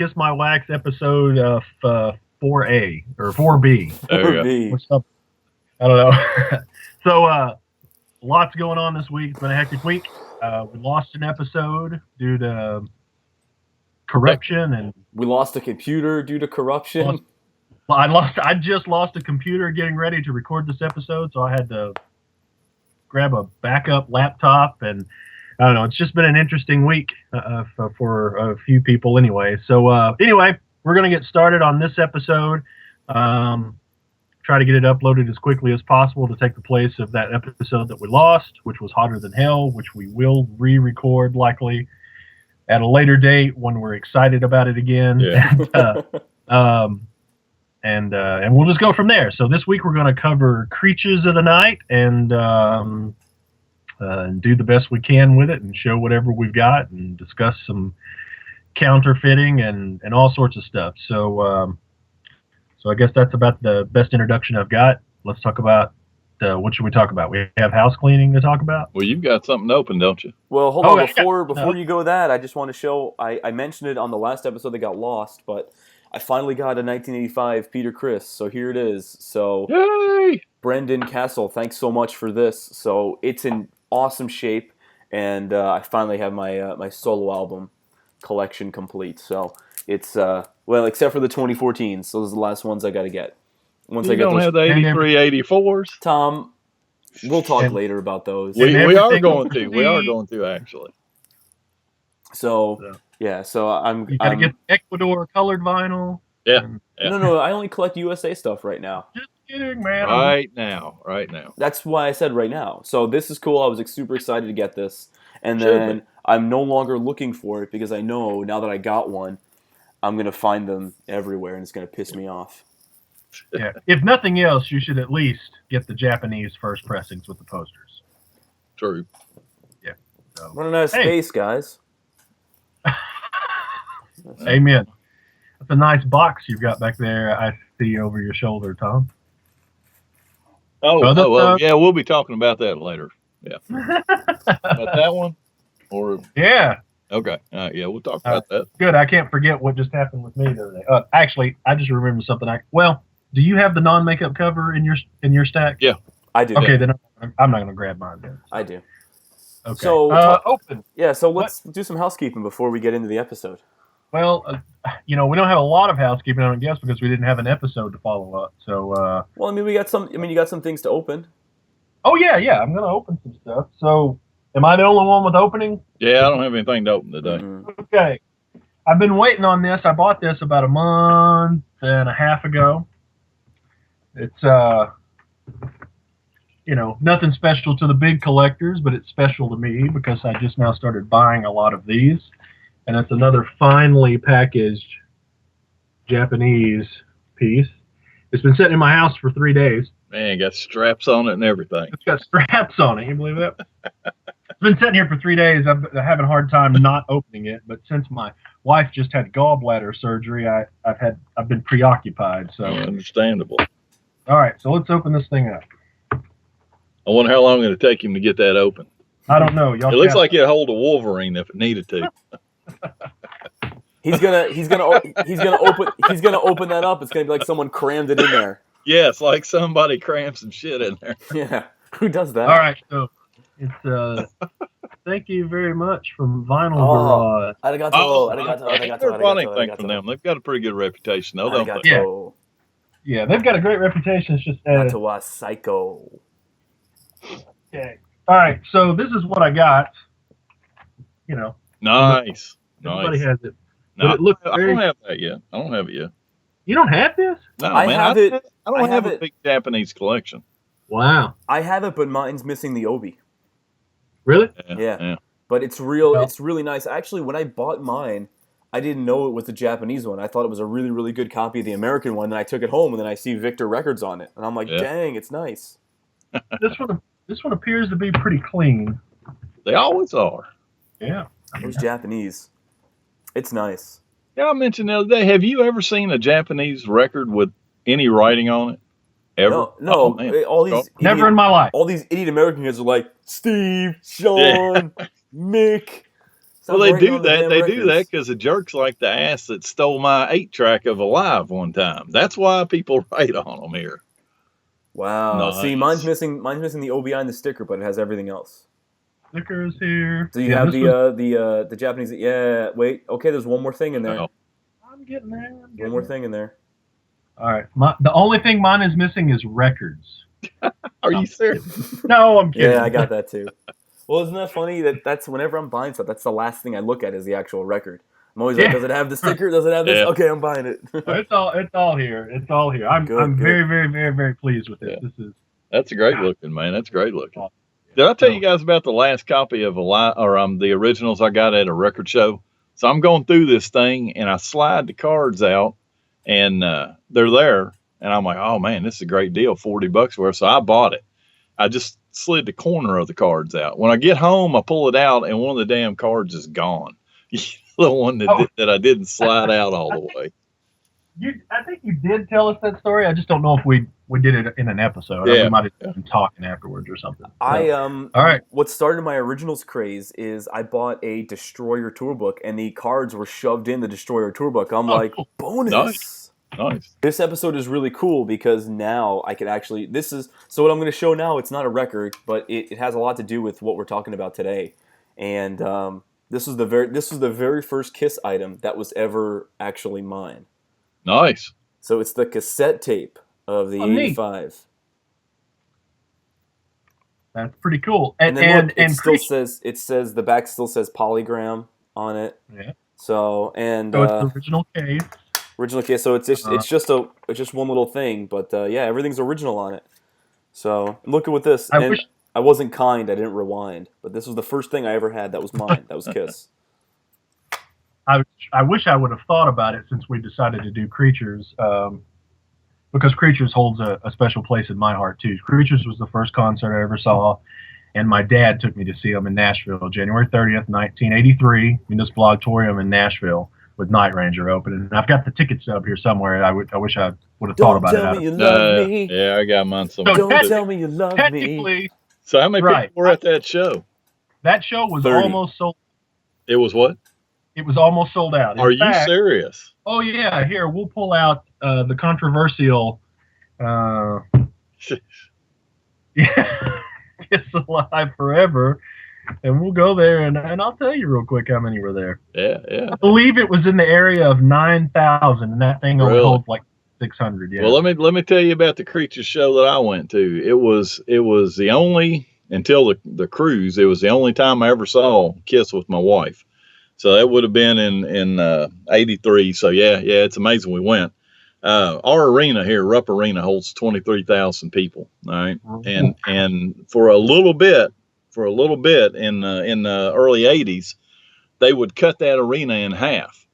Kiss My Wax episode 4A or 4B. There you go. 4B. What's up? I don't know. So, lots going on this week. It's been a hectic week. We lost an episode due to corruption, and We lost a computer due to corruption. I just lost a computer getting ready to record this episode, so I had to grab a backup laptop, and I don't know. It's just been an interesting week for a few people anyway. So anyway, we're going to get started on this episode. Try to get it uploaded as quickly as possible to take the place of that episode that we lost, which was Hotter Than Hell, which we will re-record likely at a later date when we're excited about it again. Yeah. And we'll just go from there. So this week we're going to cover Creatures of the Night and do the best we can with it and show whatever we've got and discuss some counterfeiting and all sorts of stuff. So I guess that's about the best introduction I've got. Let's talk about what should we talk about? We have house cleaning to talk about. Well, you've got something open, don't you? Well, hold on. yeah. Before you go that, I just want to show, I mentioned it on the last episode that got lost, but I finally got a 1985 Peter Criss, so here it is. So, Yay! Brendan Castle, thanks so much for this. So it's in awesome shape, and I finally have my my solo album collection complete. So it's well, except for the 2014s, those are the last ones I got to get. Once You I get don't those, have the 83, 84s? Tom, we'll talk And- later about those. We are everything going will to. be- We are going to, actually. So yeah, so You got to get Ecuador colored vinyl. Yeah. And- Yeah. no, I only collect USA stuff right now. Just kidding, man. Right now. That's why I said right now. So this is cool. I was super excited to get this, and Should then I'm no longer looking for it because I know now that I got one, I'm gonna find them everywhere, and it's gonna piss me off. Yeah. If nothing else, you should at least get the Japanese first pressings with the posters. True. So, Running out of Hey. space, guys. amen. That's a nice box you've got back there. I see over your shoulder, Tom. Oh, Other well, stuff? yeah, we'll be talking about that later. Yeah. About that one? Or, Yeah. okay. Yeah, we'll talk about that. Good. I can't forget what just happened with me the other day. Actually, I just remembered something. Do you have the non-makeup cover in your stack? Yeah. I do. Okay, then I'm not going to grab mine then. I do. Okay. So, open. Yeah. So let's do some housekeeping before we get into the episode. Well, we don't have a lot of housekeeping, I guess, because we didn't have an episode to follow up. So, Well, I mean, you got some things to open. oh yeah, I'm going to open some stuff. So, am I the only one with opening? Yeah, I don't have anything to open today. Mhm. Okay. I've been waiting on this. I bought this about a month and a half ago. It's nothing special to the big collectors, but it's special to me because I just now started buying a lot of these. And it's another finely packaged Japanese piece. It's been sitting in my house for 3 days. Man, got straps on it and everything. It's got straps on it. Can you believe that? It's been sitting here for 3 days. I'm having a hard time not opening it. But since my wife just had gallbladder surgery, I've been preoccupied. So, Understandable. all right. So let's open this thing up. I wonder how long it'll take him to get that open. I don't know. Y'all It looks have- like it'd hold a Wolverine if it needed to. He's gonna open that up. It's gonna be like someone crammed it in there. Yeah, it's like somebody crammed some shit in there. Yeah. Who does that? All right. So it's thank you very much from Vinyl Oh. Garage. They're running thing from them. They've got a pretty good reputation, though, don't they? Arigato. Yeah, they've got a great reputation. It's just Arigato, psycho. okay. All right. So this is what I got. Nice. Everybody Nice. has it. No, But it looks I very- don't have that yet. I don't have it yet. You don't have this? No, I man, have it. I don't I have have a it. big Japanese collection. Wow. I have it, but mine's missing the obi. Really? Yeah. But it's real. Well- It's really nice. Actually, when I bought mine, I didn't know it was the Japanese one. I thought it was a really, really good copy of the American one. Then I took it home, and then I see Victor Records on it, and I'm like, Yeah. dang, it's nice. This one appears to be pretty clean. They always are. Yeah. Those Japanese. It's nice. Yeah, I mentioned the other day, have you ever seen a Japanese record with any writing on it? Ever? No. Oh, man. All these Never in my life. all these idiot American kids are like Steve, Sean, Mick. It's Well, they do that. They do that because of jerks like the ass that stole my 8-track of Alive one time. That's why people write on them here. Wow. Nice. See, mine's missing the OBI and the sticker, but it has everything else. Stickers here. Do you have the Japanese? Yeah. Wait. Okay. There's one more thing in there. Oh. I'm getting there. One more thing in there. All right. The only thing mine is missing is records. Are you serious? No, I'm kidding. Yeah, I got that too. Well, isn't that funny? That's whenever I'm buying stuff, that's the last thing I look at is the actual record. I'm always like, does it have the sticker? Does it have this? Yeah. Okay, I'm buying it. It's all here. It's all here. I'm very, very, very, very pleased with it. Yeah. That's a great looking, man. That's great looking. Did I tell you guys about the last copy of the originals I got at a record show? So I'm going through this thing and I slide the cards out and they're there. And I'm like, oh man, this is a great deal, $40 worth. So I bought it. I just slid the corner of the cards out. When I get home, I pull it out and one of the damn cards is gone. The one that I didn't slide out all the way. I think you did tell us that story. I just don't know if we did it in an episode. Yeah. We might have been talking afterwards or something. All right. What started my originals craze is I bought a Destroyer tour book and the cards were shoved in the Destroyer tour book. I'm like, bonus. Nice. This episode is really cool because now I can actually. So what I'm going to show now. It's not a record, but it has a lot to do with what we're talking about today. And this was the very first Kiss item that was ever actually mine. Nice. So it's the cassette tape of the 85. That's pretty cool. And it says the back still says polygram on it. Yeah. So it's the original case. Original case. So it's just one little thing, but everything's original on it. So look at what this. I wasn't kind. I didn't rewind, but this was the first thing I ever had that was mine. That was Kiss. I wish I would have thought about it since we decided to do Creatures, because Creatures holds a special place in my heart too. Creatures was the first concert I ever saw, and my dad took me to see them in Nashville, January 30th, 1983, Municipal Auditorium in Nashville with Night Ranger opening. And I've got the ticket stub here somewhere. I wish I would have thought about it. Don't tell me you love me. Yeah, I got mine somewhere. Don't tell me you love me. So how many people were at that show? That show was 30. almost sold. It was what? It was almost sold out. Are you serious? Oh yeah, here we'll pull out the controversial Kiss Alive Forever, and we'll go there and I'll tell you real quick how many were there. Yeah. I believe it was in the area of 9,000, and that thing only holds like 600. Yeah. Well, let me tell you about the Creatures show that I went to. It was the only, until the cruise, it was the only time I ever saw Kiss with my wife. So that would have been in 83. So yeah, it's amazing we went. Our arena here, Rupp Arena, holds 23,000 people. All right, and for a little bit in the early 80s, they would cut that arena in half.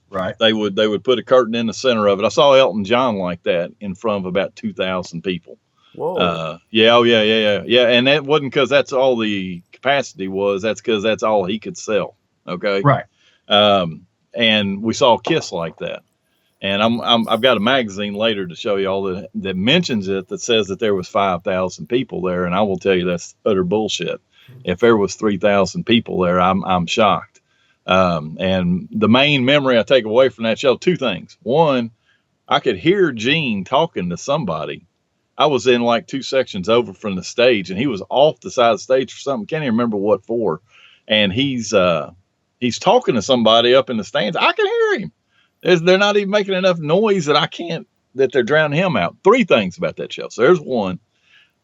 Right. They would put a curtain in the center of it. I saw Elton John like that in front of about 2,000 people. Whoa. Yeah. And that wasn't because that's all the capacity was. That's because that's all he could sell. Okay. Right. And we saw Kiss like that. And I've got a magazine later to show you all that mentions it, that says that there was 5,000 people there. And I will tell you that's utter bullshit. If there was 3,000 people there, I'm shocked. And the main memory I take away from that show, two things. One, I could hear Gene talking to somebody. I was in like 2 sections over from the stage, and he was off the side of the stage for something. Can't even remember what for. And he's talking to somebody up in the stands. I can hear him. They're not even making enough noise that they're drowning him out. 3 things about that show. So there's one.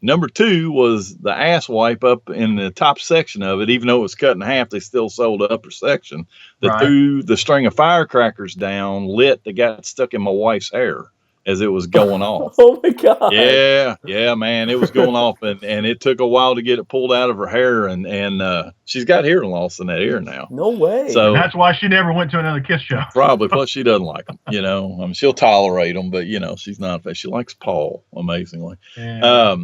Number 2 was the ass wipe up in the top section of it. Even though it was cut in half, they still sold the upper section. That threw the string of firecrackers down, lit that got stuck in my wife's hair as it was going off. Oh my God. Yeah, man. It was going off, and it took a while to get it pulled out of her hair, and she's got hearing loss in that ear now. No way. So and that's why she never went to another Kiss show. Probably. Plus, she doesn't like them. I mean, she'll tolerate them, but she's not. She likes Paul, amazingly. Yeah.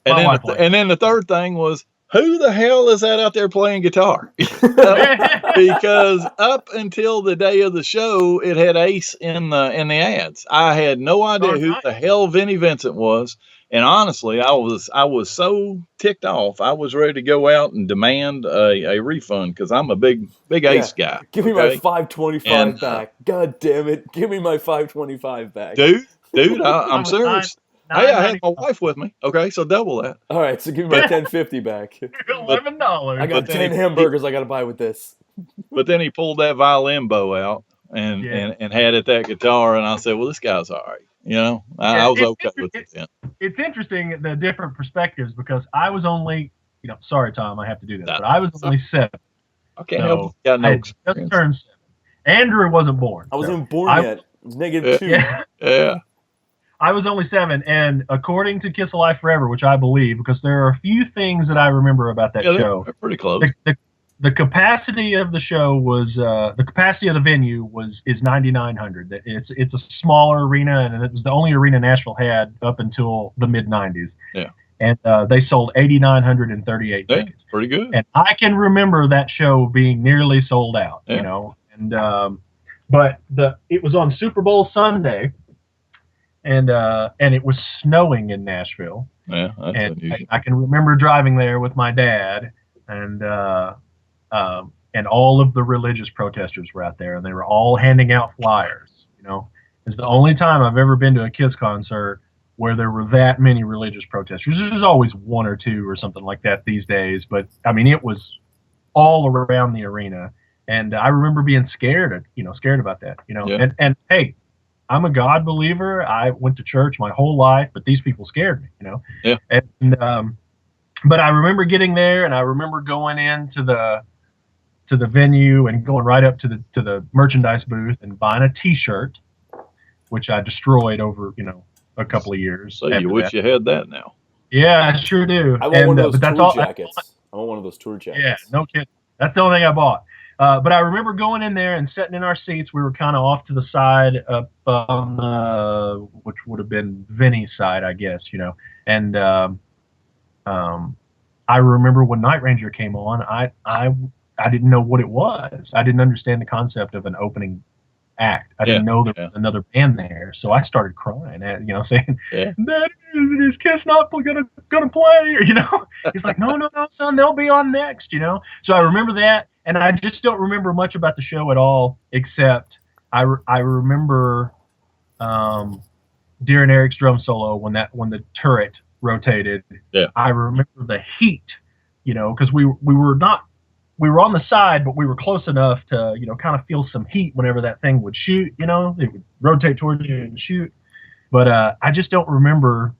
And then the third thing was, who the hell is that out there playing guitar? Because up until the day of the show, it had Ace in the ads. I had no idea who the hell Vinnie Vincent was, And honestly, I was so ticked off. I was ready to go out and demand a refund because I'm a big Ace guy. Give me my Okay, $5.25 and back. God damn it! Give me my $5.25 back. dude, I'm was serious. Hey, I had my wife with me. Okay, so double that. All right, so give me my $10.50 back. $11. I got But then 10 hamburgers I got to buy with this. But then he pulled that violin bow out and Yeah. had it that guitar, and I said, well, this guy's all right. You know, Yeah, I was okay with it then. It's interesting the different perspectives because I was only, sorry Tom, I have to do this, but I was That's only 7. I can't help it. So Got no I had just experience. turned 7. Andrew wasn't born. I wasn't so even born yet. It was -2. Yeah. Yeah. I was only 7, and according to Kiss Alive Forever, which I believe, because there are a few things that I remember about that show. They're pretty close. The capacity of the show was the capacity of the venue is 9,900. It's a smaller arena, and it was the only arena Nashville had up until the mid 90s. Yeah. And they sold 8,938 tickets. Pretty good. And I can remember that show being nearly sold out. Yeah. And but it was on Super Bowl Sunday, and it was snowing in Nashville. Yeah, that's unusual. I can remember driving there with my dad, and all of the religious protesters were out there, and they were all handing out flyers. It's the only time I've ever been to a Kiss concert where there were that many religious protesters. There's always 1 or 2 or something like that these days, but I mean, it was all around the arena, and I remember being scared about that. Yeah. And hey, I'm a God believer. I went to church my whole life, but these people scared me. Yeah. And but I remember getting there, and I remember going into the venue and going right up to the merchandise booth and buying a T-shirt, which I destroyed over a couple of years. So you wish you had that now. Yeah, I sure do. I want one of those but tour jackets. I want one of those tour jackets. Yeah, no kidding. That's the only thing I bought. But I remember going in there and sitting in our seats. We were kind of off to the side, up on which would have been Vinny's side, I guess. And I remember when Night Ranger came on, I didn't know what it was. I didn't understand the concept of an opening act. I didn't know there was another band there, so I started crying, saying, "That is Kiss not gonna play?" He's like, "No, son, they'll be on next." So I remember that, and I just don't remember much about the show at all, except I remember Dear and Eric's drum solo when the turret rotated. Yeah. I remember the heat, because we were on the side, but we were close enough to, kind of feel some heat whenever that thing would shoot, it would rotate towards you and shoot. But I just don't remember.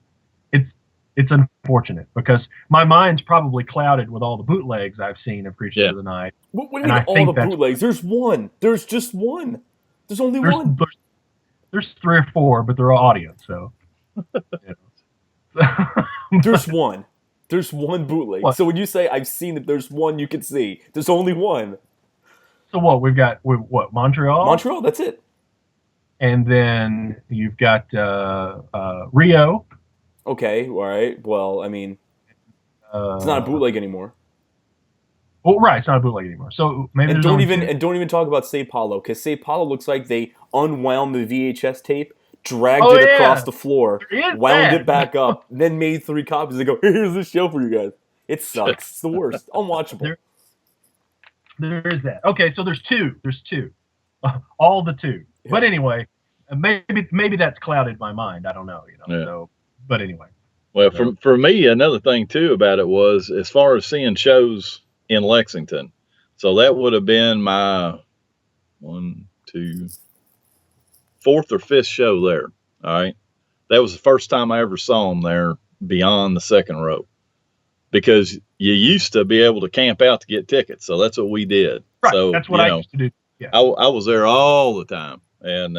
It's unfortunate because my mind's probably clouded with all the bootlegs I've seen of Creatures of the Night. What do you mean all the bootlegs? There's one. There's just one. There's only one. There's 3 or 4, but they're all audio, so. There's one. There's one bootleg. What? So when you say I've seen it, there's one you can see. There's only one. So what? We've got Montreal? Montreal, that's it. And then you've got Rio. Okay, all right. Well, I mean, it's not a bootleg anymore. Well, right, it's not a bootleg anymore. So maybe and don't even talk about Sao Paulo, because Sao Paulo looks like they unwound the VHS tape, dragged it across the floor, wound it back up, then made 3 copies. They go, "Here's this show for you guys." It sucks. It's the worst. Unwatchable. There is that. Okay, so there's 2. There's 2. All the 2. Yeah. But anyway, maybe that's clouded my mind. I don't know. Yeah. So, but anyway. Well, for me, another thing too about it was as far as seeing shows in Lexington. So that would have been my 4th or 5th show there. All right. That was the first time I ever saw them there beyond the second row, because you used to be able to camp out to get tickets. So that's what we did. Right. So that's what I used to do. Yeah. I was there all the time. And,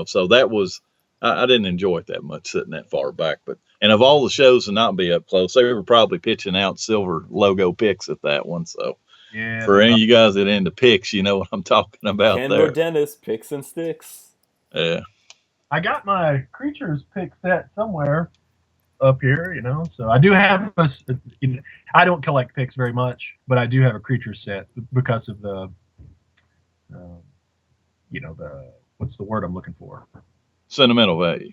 so that was, I didn't enjoy it that much sitting that far back, and of all the shows to not be up close, they were probably pitching out silver logo picks at that one. So for any of you guys that are into picks, you know what I'm talking about. Ken there. Dennis, picks and sticks. Yeah. I got my Creatures pick set somewhere up here, so I do have I don't collect picks very much, but I do have a Creatures set because of the, what's the word I'm looking for? Sentimental value.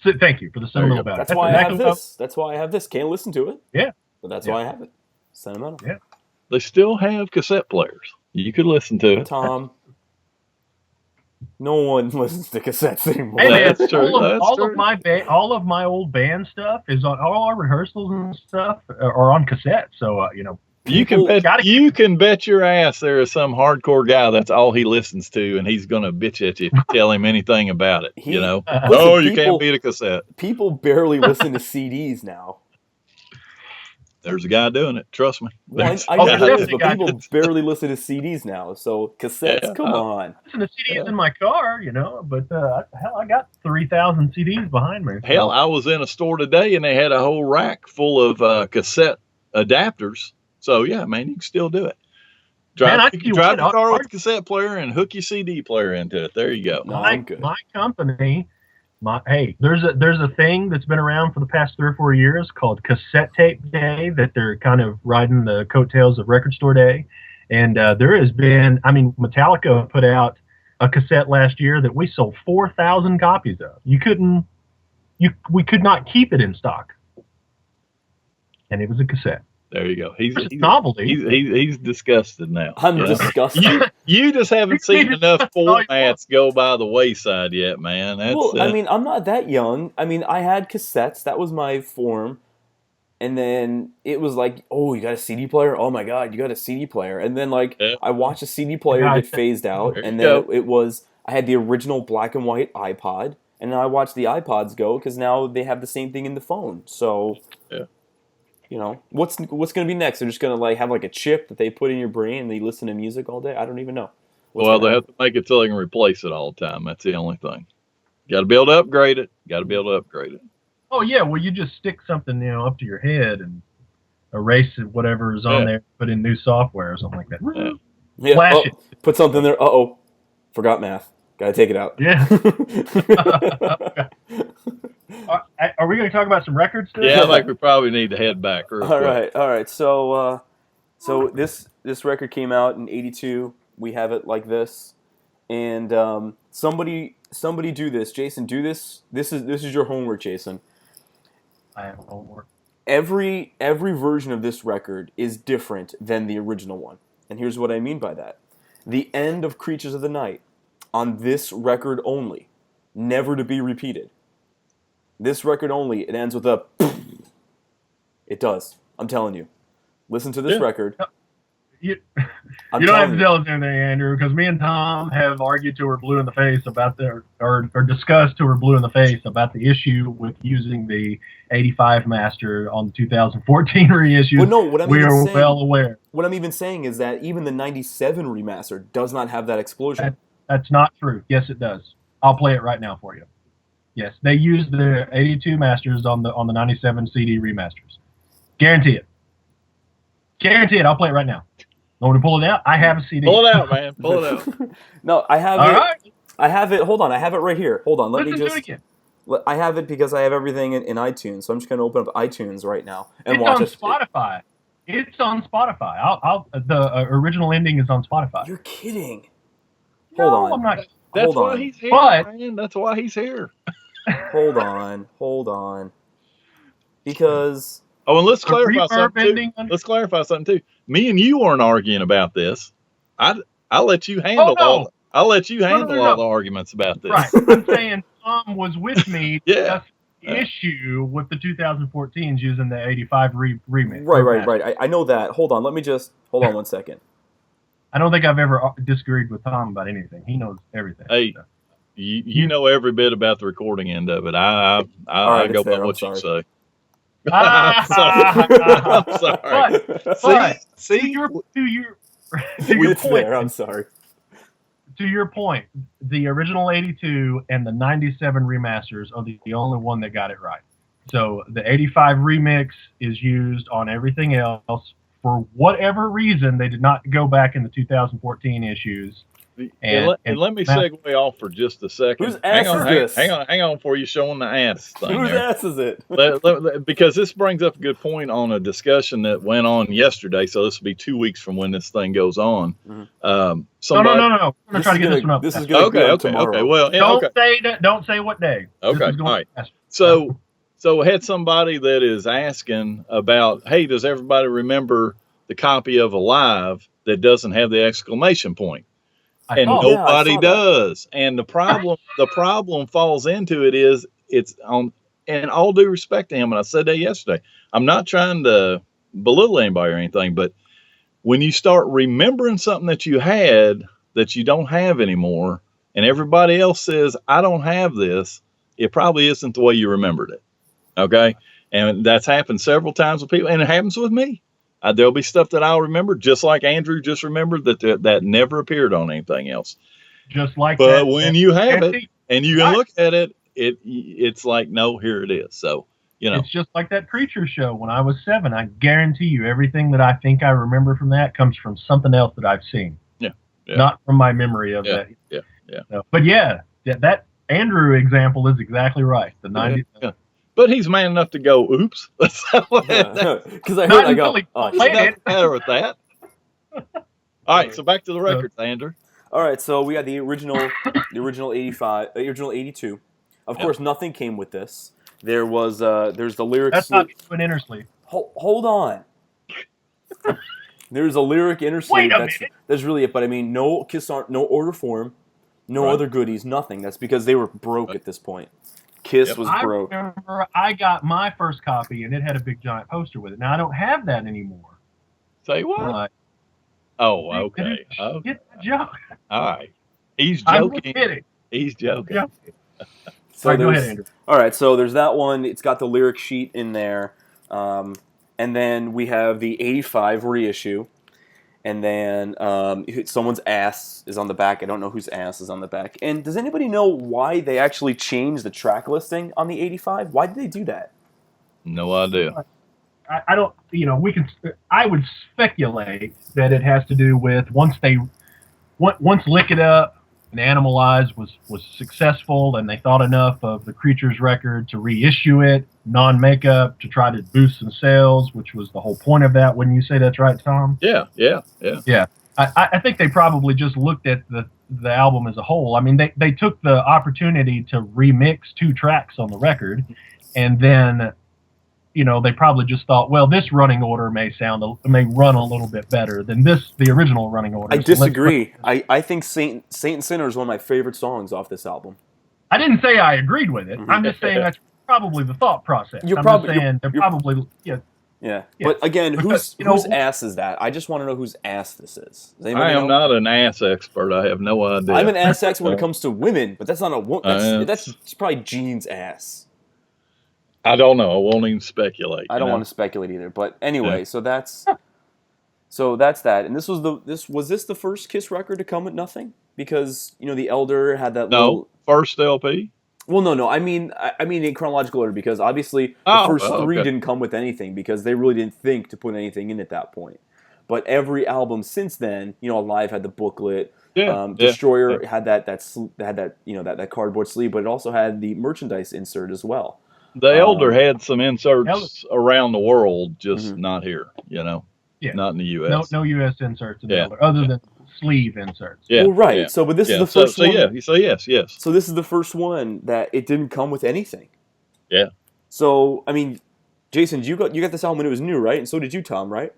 So, thank you for the sentimental value. That's why I have this. That's why I have this. Can't listen to it. Yeah. But that's why I have it. Sentimental. Yeah. They still have cassette players. You could listen to it. Tom, no one listens to cassettes anymore. Hey, man, That's true. all of my old band stuff is on all our rehearsals and stuff are on cassette. So you can bet your ass there is some hardcore guy that's all he listens to, and he's gonna bitch at you if you tell him anything about it. You can't beat a cassette. People barely listen to CDs now. There's a guy doing it. Trust me. Well, I know this, but people barely listen to CDs now. So cassettes, come on. I listen to CDs in my car, but hell, I got 3,000 CDs behind me. Hell, I was in a store today and they had a whole rack full of cassette adapters. So yeah, man, you can still do it. Drive the car with a cassette player and hook your CD player into it. There you go. No, I'm good. My company. There's a thing that's been around for the past 3 or 4 years called Cassette Tape Day, that they're kind of riding the coattails of Record Store Day. And there has been, Metallica put out a cassette last year that we sold 4,000 copies of. We could not keep it in stock. And it was a cassette. There you go. He's novelty. He's disgusted now. I'm disgusted. You just haven't seen enough formats go by the wayside yet, man. I'm not that young. I had cassettes. That was my form. And then it was like, oh, you got a CD player? Oh my God, you got a CD player. And then I watched a CD player get phased out. And then I had the original black and white iPod. And then I watched the iPods go because now they have the same thing in the phone. So... yeah. What's going to be next? They're just going to have a chip that they put in your brain and they listen to music all day? I don't even know. They have to make it so they can replace it all the time. That's the only thing. Got to be able to upgrade it. Oh, yeah. Well, you just stick something, up to your head and erase whatever is on there, put in new software or something like that. Yeah. Flash it. Put something there. Uh-oh. Forgot math. Got to take it out. Yeah. Are we going to talk about some records today? Yeah, I think we probably need to head back. All right. So this record came out in '82. We have it like this, and somebody do this. Jason, do this. This is your homework, Jason. I have homework. Every version of this record is different than the original one, and here's what I mean by that: the end of Creatures of the Night on this record only, never to be repeated. This record only, it ends with a... It does. I'm telling you. Listen to this record. You don't have to tell us anything, Andrew, because me and Tom have argued till we're blue in the face about or discussed till we're blue in the face about the issue with using the 85 master on the 2014 reissue. Well, no, what I'm we even are saying, well aware. What I'm even saying is that even the 97 remaster does not have that explosion. That's not true. Yes, it does. I'll play it right now for you. Yes, they used the 82 masters on the 97 CD remasters. Guarantee it. Guarantee it. I'll play it right now. Want me to pull it out? I have a CD. Pull it out, man. Pull it out. No, I have All it. Right. I have it. Hold on. I have it right here. Hold on. Listen to it again. I have it because I have everything in iTunes. So I'm just going to open up iTunes right now and watch it. It's on Spotify. It's on Spotify. The original ending is on Spotify. You're kidding. Hold on. I'm not. That's why he's here, man. That's why he's here. Hold on. Because... Oh, and let's clarify something too. Let's clarify something too. Me and you weren't arguing about this. I'll let you handle all the arguments about this. Right. I'm saying Tom was with me yeah. Issue with the 2014s using the 85 remix. Right. I know that. Hold on 1 second. I don't think I've ever disagreed with Tom about anything. He knows everything. Hey, so. you know every bit about the recording end of it. I go by what you say. I'm sorry. But to your point, I'm sorry. To your point, the original 82 and the 97 remasters are the only one that got it right. So the 85 remix is used on everything else. For whatever reason, they did not go back in the 2014 issues And let me segue off for just a second. Whose ass is this? Hang on before you showing the ass thing. Whose ass is it? Because this brings up a good point on a discussion that went on yesterday. So this will be 2 weeks from when this thing goes on. No. I'm gonna try to get this one up. This is gonna okay. Well, don't say what day. Okay, all right. So I had somebody that is asking about, hey, does everybody remember the copy of Alive that doesn't have the exclamation point? And nobody does. And the problem falls into it is it's on, and all due respect to him, and I said that yesterday, I'm not trying to belittle anybody or anything, but when you start remembering something that you had that you don't have anymore, and everybody else says, I don't have this, it probably isn't the way you remembered it. Okay. And that's happened several times with people, and it happens with me. There'll be stuff that I'll remember, just like Andrew just remembered that never appeared on anything else. Just like but that. But when you have it and you can look at it, it's like, no, here it is. So, it's just like that Preacher show when I was 7. I guarantee you everything that I think I remember from that comes from something else that I've seen. Yeah. Not from my memory of that. Yeah. So, but that Andrew example is exactly right. The 90s. Yeah. But he's man enough to go, oops. Because I heard I go, nothing matter with that. All right, so back to the records, Andrew. All right, so we got the original 85, original 82. Of course, nothing came with this. There's the lyrics. That's not an inner sleeve. Hold on. There's a lyric inner sleeve. That's really it. But I mean, no Kiss art, no order form, no other goodies, nothing. That's because they were broke at this point. Kiss was broke. I remember I got my first copy, and it had a big giant poster with it. Now, I don't have that anymore. Say what? Okay. Get the joke. All right. He's joking. Kidding. He's joking. So go ahead, Andrew. All right, so there's that one. It's got the lyric sheet in there. And then we have the 85 reissue. And then someone's ass is on the back. I don't know whose ass is on the back. And does anybody know why they actually changed the track listing on the 85? Why did they do that? No idea. I don't, I would speculate that it has to do with once Lick It Up and Animalize was successful and they thought enough of the Creatures record to reissue it, non-makeup, to try to boost some sales, which was the whole point of that. Wouldn't you say that's right, Tom? Yeah. I think they probably just looked at the album as a whole. I mean, they took the opportunity to remix 2 tracks on the record, and then they probably just thought, well, this running order may run a little bit better than the original running order. I disagree. I think Saint and Sinner is one of my favorite songs off this album. I didn't say I agreed with it. I'm just saying that's probably the thought process. Yeah. But again, whose ass is that? I just want to know whose ass this is. I am not an ass expert. I have no idea. I'm an ass expert when it comes to women, but that's not a woman. That's probably Jean's ass. I don't know. I won't even speculate. I don't want to speculate either. But anyway, so that's that. And was this the first Kiss record to come with nothing? Because the Elder had that. First LP. Well, no. I mean in chronological order, because obviously the first 3 didn't come with anything because they really didn't think to put anything in at that point. But every album since then, Alive had the booklet. Destroyer had that cardboard sleeve, but it also had the merchandise insert as well. The Elder had some inserts around the world, just not here, not in the U.S. No U.S. inserts in the Elder, other than sleeve inserts. Yeah. Well, right. Yeah. So, but this is the first one. Yes. So this is the first one that it didn't come with anything. Yeah. So, I mean, Jason, you got this album when it was new, right? And so did you, Tom, right?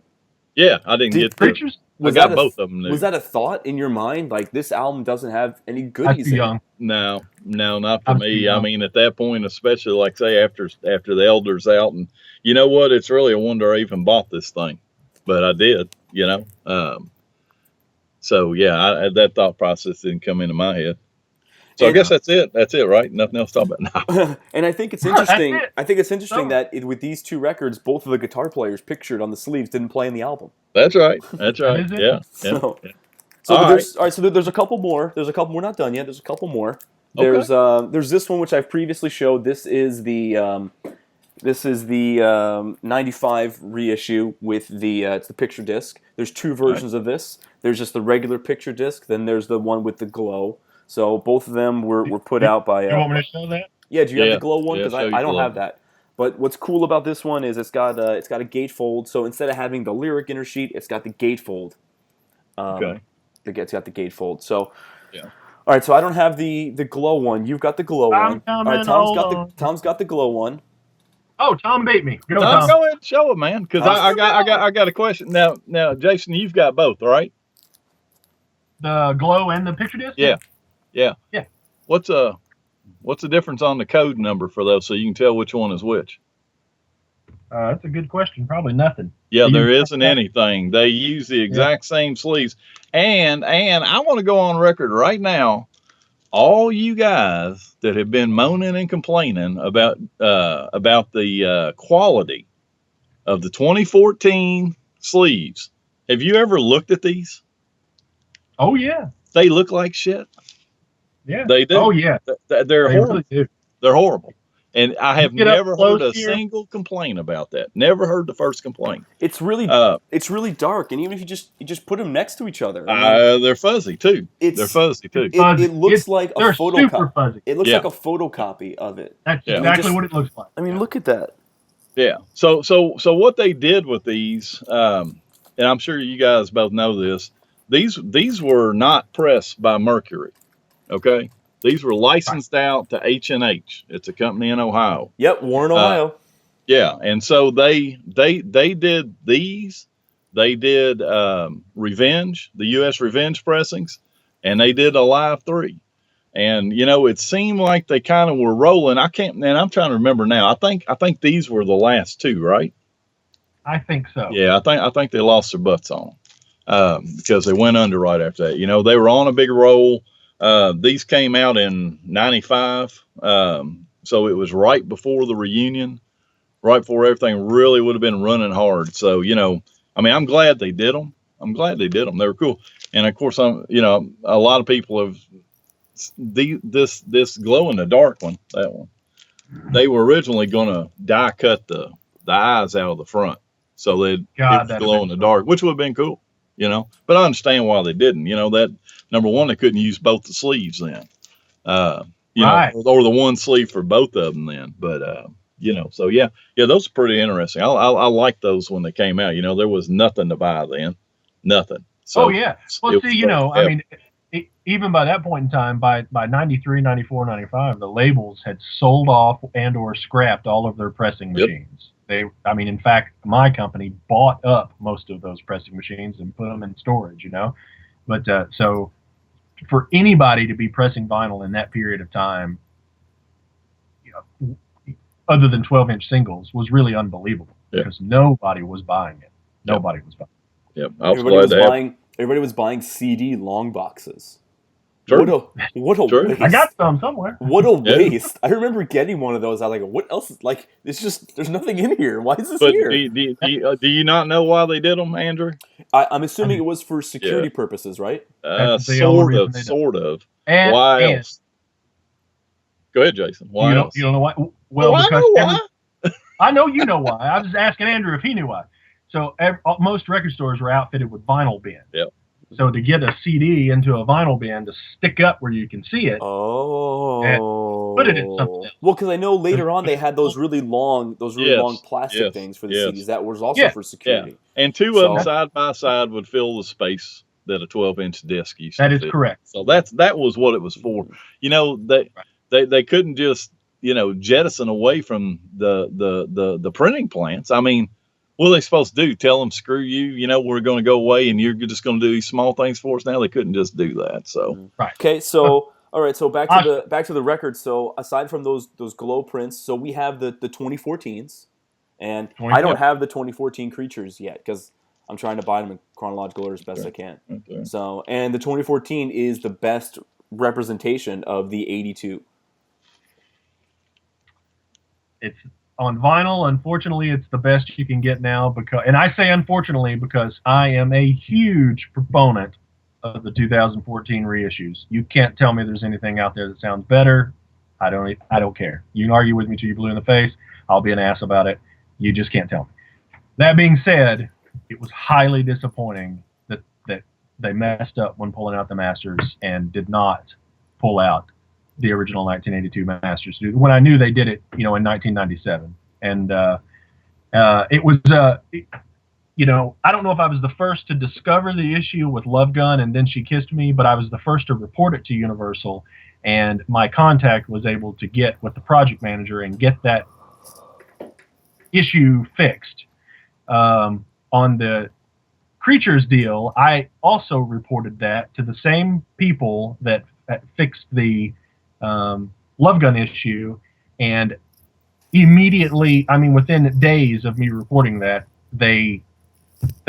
Yeah, I didn't get Preachers. I got both of them new. Was that a thought in your mind? Like, this album doesn't have any goodies in it? No, not for me. I mean, at that point, especially, like, say, after the Elder's out, and you know what? It's really a wonder I even bought this thing. But I did, So, yeah, that thought process didn't come into my head. So I guess that's it. That's it, right? Nothing else to talk about now. And I think it's interesting. That with these 2 records, both of the guitar players pictured on the sleeves didn't play in the album. That's right. Yeah. So there's a couple more. We're not done yet. There's a couple more. There's this one which I've previously showed. This is the This is the 95 reissue with it's the picture disc. There's two versions of this. There's just the regular picture disc, then there's the one with the glow. So both of them were put out by... you want me to show that? Yeah, do you have the glow one? Because I don't glow. have that. But what's cool about this one is it's got a gatefold. So instead of having the lyric inner sheet, it's got the gatefold. Okay. It's got the gatefold. So... Yeah. All right, so I don't have the glow one. You've got the glow one. All right, Tom's got the glow one. Oh, Tom beat me. Go ahead and show it, man. Because I got a question now. Jason, you've got both, right? The glow and the picture disc. Yeah. Yeah. What's the difference on the code number for those, so you can tell which one is which? That's a good question. Probably nothing. Yeah, there isn't anything. They use the exact same sleeves. And I want to go on record right now. All you guys that have been moaning and complaining about the quality of the 2014 sleeves, have you ever looked at these? Oh yeah, they look like shit. Yeah, they do. Oh yeah, they're horrible. Really do. They're horrible. And I have never heard a single complaint about that. Never heard the first complaint. It's really dark, and even if you just put them next to each other, I mean, they're fuzzy too. They're fuzzy too. It looks like a photocopy. It looks like a photocopy of it. That's exactly what it looks like. I mean, look at that. Yeah. So what they did with these, and I'm sure you guys both know this. These were not pressed by Mercury. Okay. These were licensed out to H&H. It's a company in Ohio. Yep, Warren, Ohio. Yeah, and so they did these. They did Revenge, the U.S. Revenge pressings, and they did a Live 3. And it seemed like they kind of were rolling. I'm trying to remember now. I think these were the last two, right? I think so. Yeah, I think they lost their butts on them because they went under right after that. They were on a big roll. These came out in 95. So it was right before the reunion, right before everything really would have been running hard. So, I'm glad they did them. They were cool. And of course, a lot of people have this glow in the dark one, that one. They were originally going to die cut the eyes out of the front. So they'd glow in the dark, which would have been cool, but I understand why they didn't, that number one, they couldn't use both the sleeves then, right. Or the one sleeve for both of them then. But, so yeah, those are pretty interesting. I like those when they came out. There was nothing to buy then, nothing. So yeah. Well, see, even by that point in time, by 93, 94, 95, the labels had sold off and or scrapped all of their pressing machines. In fact, my company bought up most of those pressing machines and put them in storage, But so for anybody to be pressing vinyl in that period of time, other than 12-inch singles, was really unbelievable because nobody was buying it. Nobody was buying it. Yep. Everybody was buying CD long boxes. True. What a waste. I got some somewhere. What a waste. I remember getting one of those. I was like, what else? Like, it's just, there's nothing in here. Why is this here? Do you not know why they did them, Andrew? I'm assuming it was for security purposes, right? Sort of. And, why else? Go ahead, Jason. Why else? You don't know why? Well, I know why. I know you know why. I was just asking Andrew if he knew why. So most record stores were outfitted with vinyl bins. Yep. So to get a CD into a vinyl bin to stick up where you can see it, put it in something else. Well, because I know later on they had those really long plastic things for the CDs. That was also for security. Yeah. And two of them side by side would fill the space that a 12-inch disc used to That is fit. correct. So that was what it was for. They couldn't just jettison away from the printing plants. What are they supposed to do? Tell them, screw you, we're going to go away and you're just going to do these small things for us now? They couldn't just do that. So, right. Okay. So, all right. So back to the record. So aside from those glow prints, so we have the 2014s, and I don't have the 2014 creatures yet because I'm trying to buy them in chronological order as best I can. Okay. So, and the 2014 is the best representation of the 82. It's on vinyl. Unfortunately, it's the best you can get now and I say unfortunately because I am a huge proponent of the 2014 reissues. You can't tell me there's anything out there that sounds better, I don't care. You can argue with me till you're blue in the face. I'll be an ass about it. You just can't tell me. That being said, it was highly disappointing that they messed up when pulling out the Masters and did not pull out the original 1982 Masters. When I knew they did it, in 1997, and it was, I don't know if I was the first to discover the issue with Love Gun and Then She Kissed Me, but I was the first to report it to Universal, and my contact was able to get with the project manager and get that issue fixed. On the Creatures deal, I also reported that to the same people that fixed the Love Gun issue, and immediately, within days of me reporting that, they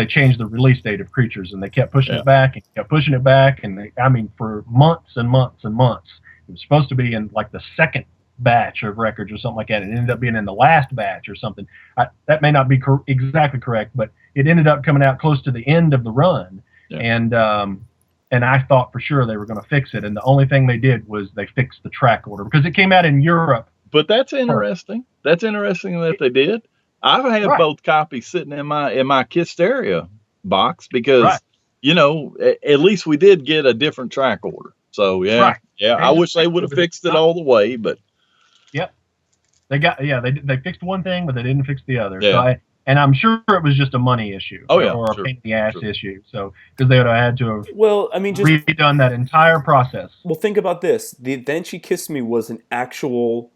changed the release date of Creatures, and they kept pushing it back and kept pushing it back, and for months and months and months. It was supposed to be in like the second batch of records or something like that. It ended up being in the last batch or something. That may not be exactly correct, but it ended up coming out close to the end of the run, and I thought for sure they were going to fix it, and the only thing they did was they fixed the track order because it came out in Europe. But that's interesting. That's interesting that they did. I've had both copies sitting in my Kisteria box because at least we did get a different track order. So I wish they would have fixed it all the way, but they fixed one thing, but they didn't fix the other. So I'm sure it was just a money issue, or a pain in the ass issue. So because they would have had to have redone that entire process. Well, think about this: Then She Kissed Me was an actual.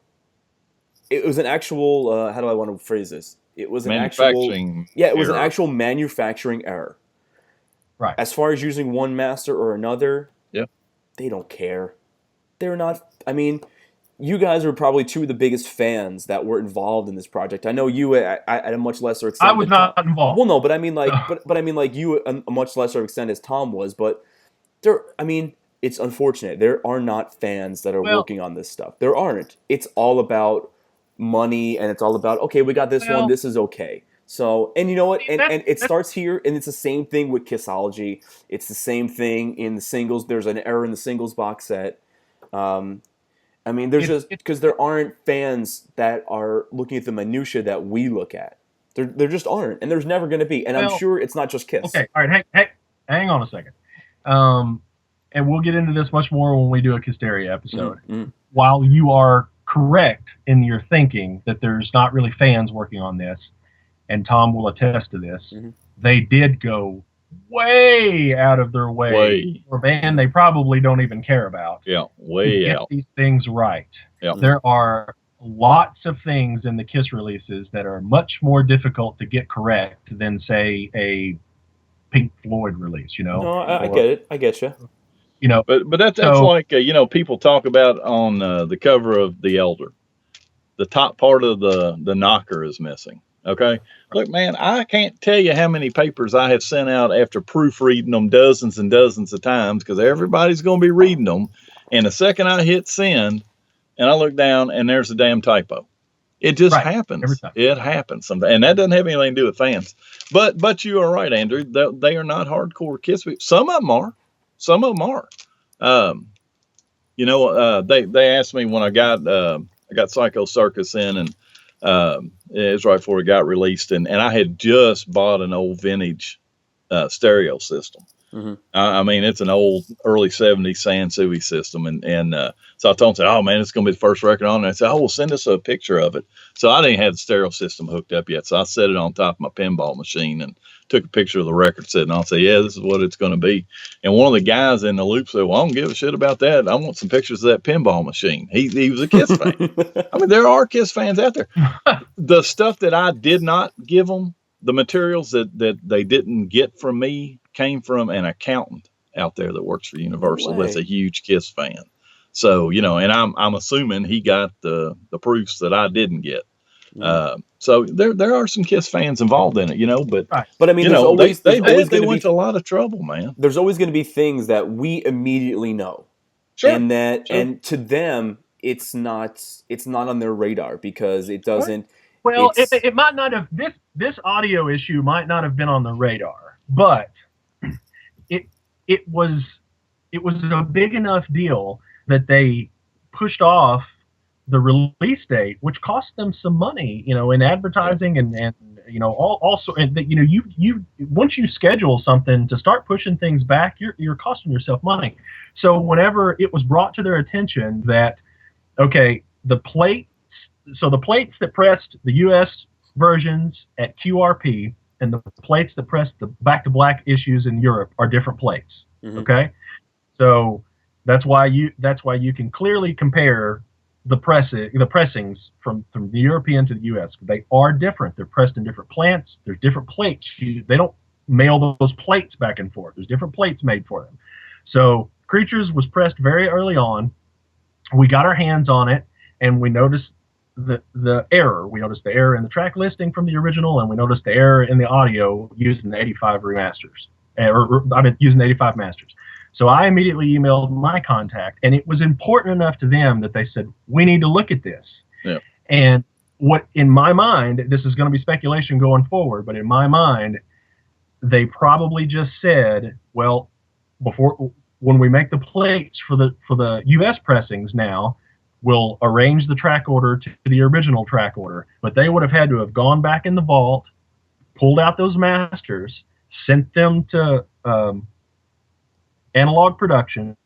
It was an actual. How do I want to phrase this? It was an manufacturing. It was an actual manufacturing error. Right. As far as using one master or another, they don't care. They're not. You guys are probably two of the biggest fans that were involved in this project. I know you at a much lesser extent. I was not involved. Well, no, but but you a much lesser extent as Tom was. But it's unfortunate. There are not fans that are working on this stuff. There aren't. It's all about money, and it's all about, okay, we got this one. This is okay. So, and you know what? And it starts here, and it's the same thing with Kissology. It's the same thing in the singles. There's an error in the singles box set. There's just because there aren't fans that are looking at the minutia that we look at. There just aren't, and there's never going to be. And I'm sure it's not just Kiss. Okay, all right, hang on a second. And we'll get into this much more when we do a Kisteria episode. Mm-hmm. While you are correct in your thinking that there's not really fans working on this, and Tom will attest to this, they did go way out of their way for a band they probably don't even care about. To get these things right. Yeah. There are lots of things in the Kiss releases that are much more difficult to get correct than, say, a Pink Floyd release. No, I get it. I get you. But that's like people talk about on the cover of The Elder, the top part of the knocker is missing. Okay. Look, man, I can't tell you how many papers I have sent out after proofreading them dozens and dozens of times, because everybody's going to be reading them. And the second I hit send and I look down and there's a damn typo, it just happens. It happens sometimes. And that doesn't have anything to do with fans. But you are right, Andrew. They are not hardcore Kiss. Some of them are. Some of them are. They asked me when I got Psycho Circus in, and it was right before it got released, and I had just bought an old vintage stereo system. It's an old early 70s Sansui system, and so I told him, oh man, it's gonna be the first record on it. I said, oh, well, send us a picture of it. So I didn't have the stereo system hooked up yet, so I set it on top of my pinball machine and took a picture of the record sitting on. Say, yeah, this is what it's going to be. And one of the guys in the loop said, well, I don't give a shit about that. I want some pictures of that pinball machine. He was a Kiss fan. There are Kiss fans out there. The stuff that I did not give them, the materials that they didn't get from me, came from an accountant out there that works for Universal. That's a huge Kiss fan. So, and I'm assuming he got the proofs that I didn't get. So there are some Kiss fans involved in it, but they went to a lot of trouble, man. There's always going to be things that we immediately know, and and to them it's not on their radar because it doesn't. Well, it might not have this audio issue might not have been on the radar, but it was a big enough deal that they pushed off the release date, which cost them some money, in advertising and also, and that, you once you schedule something to start pushing things back, you're costing yourself money. So whenever it was brought to their attention that, okay, the plates that pressed the U.S. versions at QRP and the plates that pressed the Back to Black issues in Europe are different plates. Mm-hmm. Okay, so that's why you can clearly compare the pressings from the European to the U.S. They are different. They're pressed in different plants. There's different plates. They don't mail those plates back and forth. There's different plates made for them. So Creatures was pressed very early on. We got our hands on it, and we noticed the error. We noticed the error in the track listing from the original, and we noticed the error in the audio using the 85 remasters, using the 85 masters. So I immediately emailed my contact, and it was important enough to them that they said, we need to look at this. Yeah. And what, in my mind, this is going to be speculation going forward, but in my mind, they probably just said, well, when we make the plates for the U.S. pressings now, we'll arrange the track order to the original track order. But they would have had to have gone back in the vault, pulled out those masters, sent them to Analog Productions,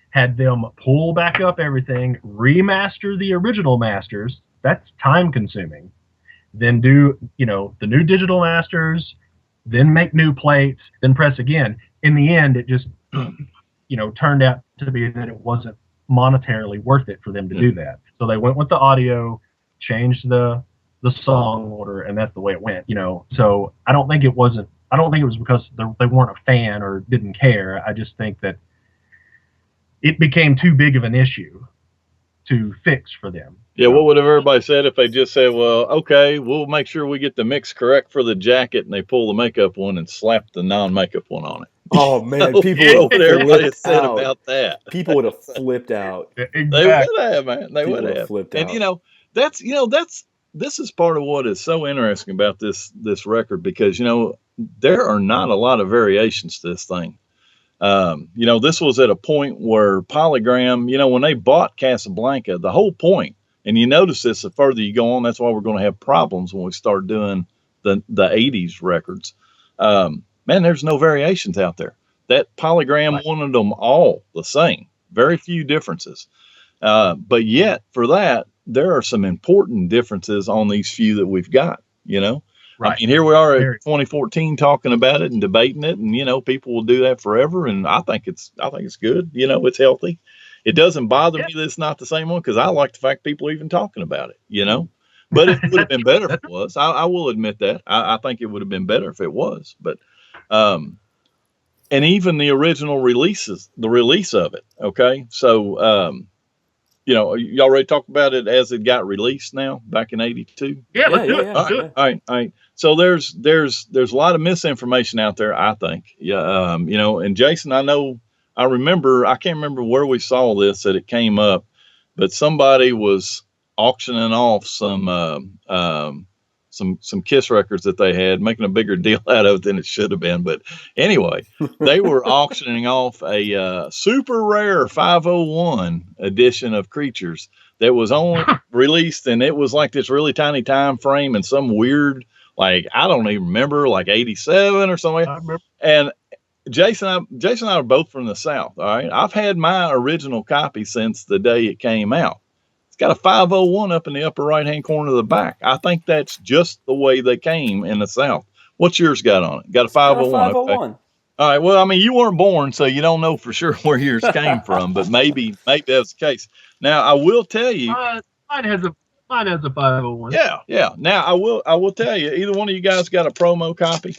had them pull back up everything, remaster the original masters. That's time consuming. Then do, the new digital masters, then make new plates, then press again. In the end, it just, turned out to be that it wasn't monetarily worth it for them to do that. So they went with the audio, changed the song order, and that's the way it went, So I don't think it was because they weren't a fan or didn't care. I just think that it became too big of an issue to fix for them. Yeah, what would have everybody said if they just said, well, okay, we'll make sure we get the mix correct for the jacket, and they pull the makeup one and slap the non-makeup one on it? Oh, man, What would everybody have said about that? People would have flipped out. Exactly. They would have, man. They People would have. Flipped and, out. This is part of what is so interesting about this record, because, there are not a lot of variations to this thing. This was at a point where Polygram, when they bought Casablanca, the whole point, and you notice this the further you go on, that's why we're going to have problems when we start doing the 80s records. Man, there's no variations out there. That Polygram wanted them all the same, very few differences. But yet, for that, there are some important differences on these few that we've got, Right. I mean, here we are at 2014 talking about it and debating it, and people will do that forever. And I think it's good. It's healthy. It doesn't bother me that it's not the same one, because I like the fact people are even talking about it. But it would have been better if it was. I will admit that. I think it would have been better if it was. But and even the original release of it. Okay, so you already talked about it as it got released now back in '82. Yeah, let's do it. All right. So there's a lot of misinformation out there, I think. Yeah. And Jason, I remember, I can't remember where we saw this, that it came up, but somebody was auctioning off some Kiss records that they had, making a bigger deal out of it than it should have been. But anyway, they were auctioning off a super rare 501 edition of Creatures that was only released, and it was like this really tiny time frame and some weird, I don't even remember, 87 or something. I remember. And Jason and I are both from the South. All right. I've had my original copy since the day it came out. It's got a 501 up in the upper right-hand corner of the back. I think that's just the way they came in the South. What's yours got on it? Got a 501. 501. Okay. All right. Well, I mean, you weren't born, so you don't know for sure where yours came from, but maybe that's the case. Now, I will tell you. Mine has a 501. Yeah. Now, I will tell you, either one of you guys got a promo copy?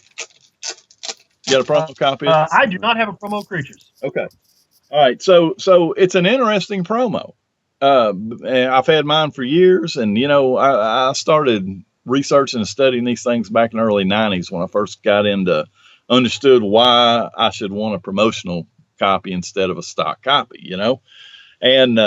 You got a promo copy? I do not have a promo Creatures. Okay. All right. So it's an interesting promo. I've had mine for years, and I started researching and studying these things back in the early 90s when I first got understood why I should want a promotional copy instead of a stock copy, And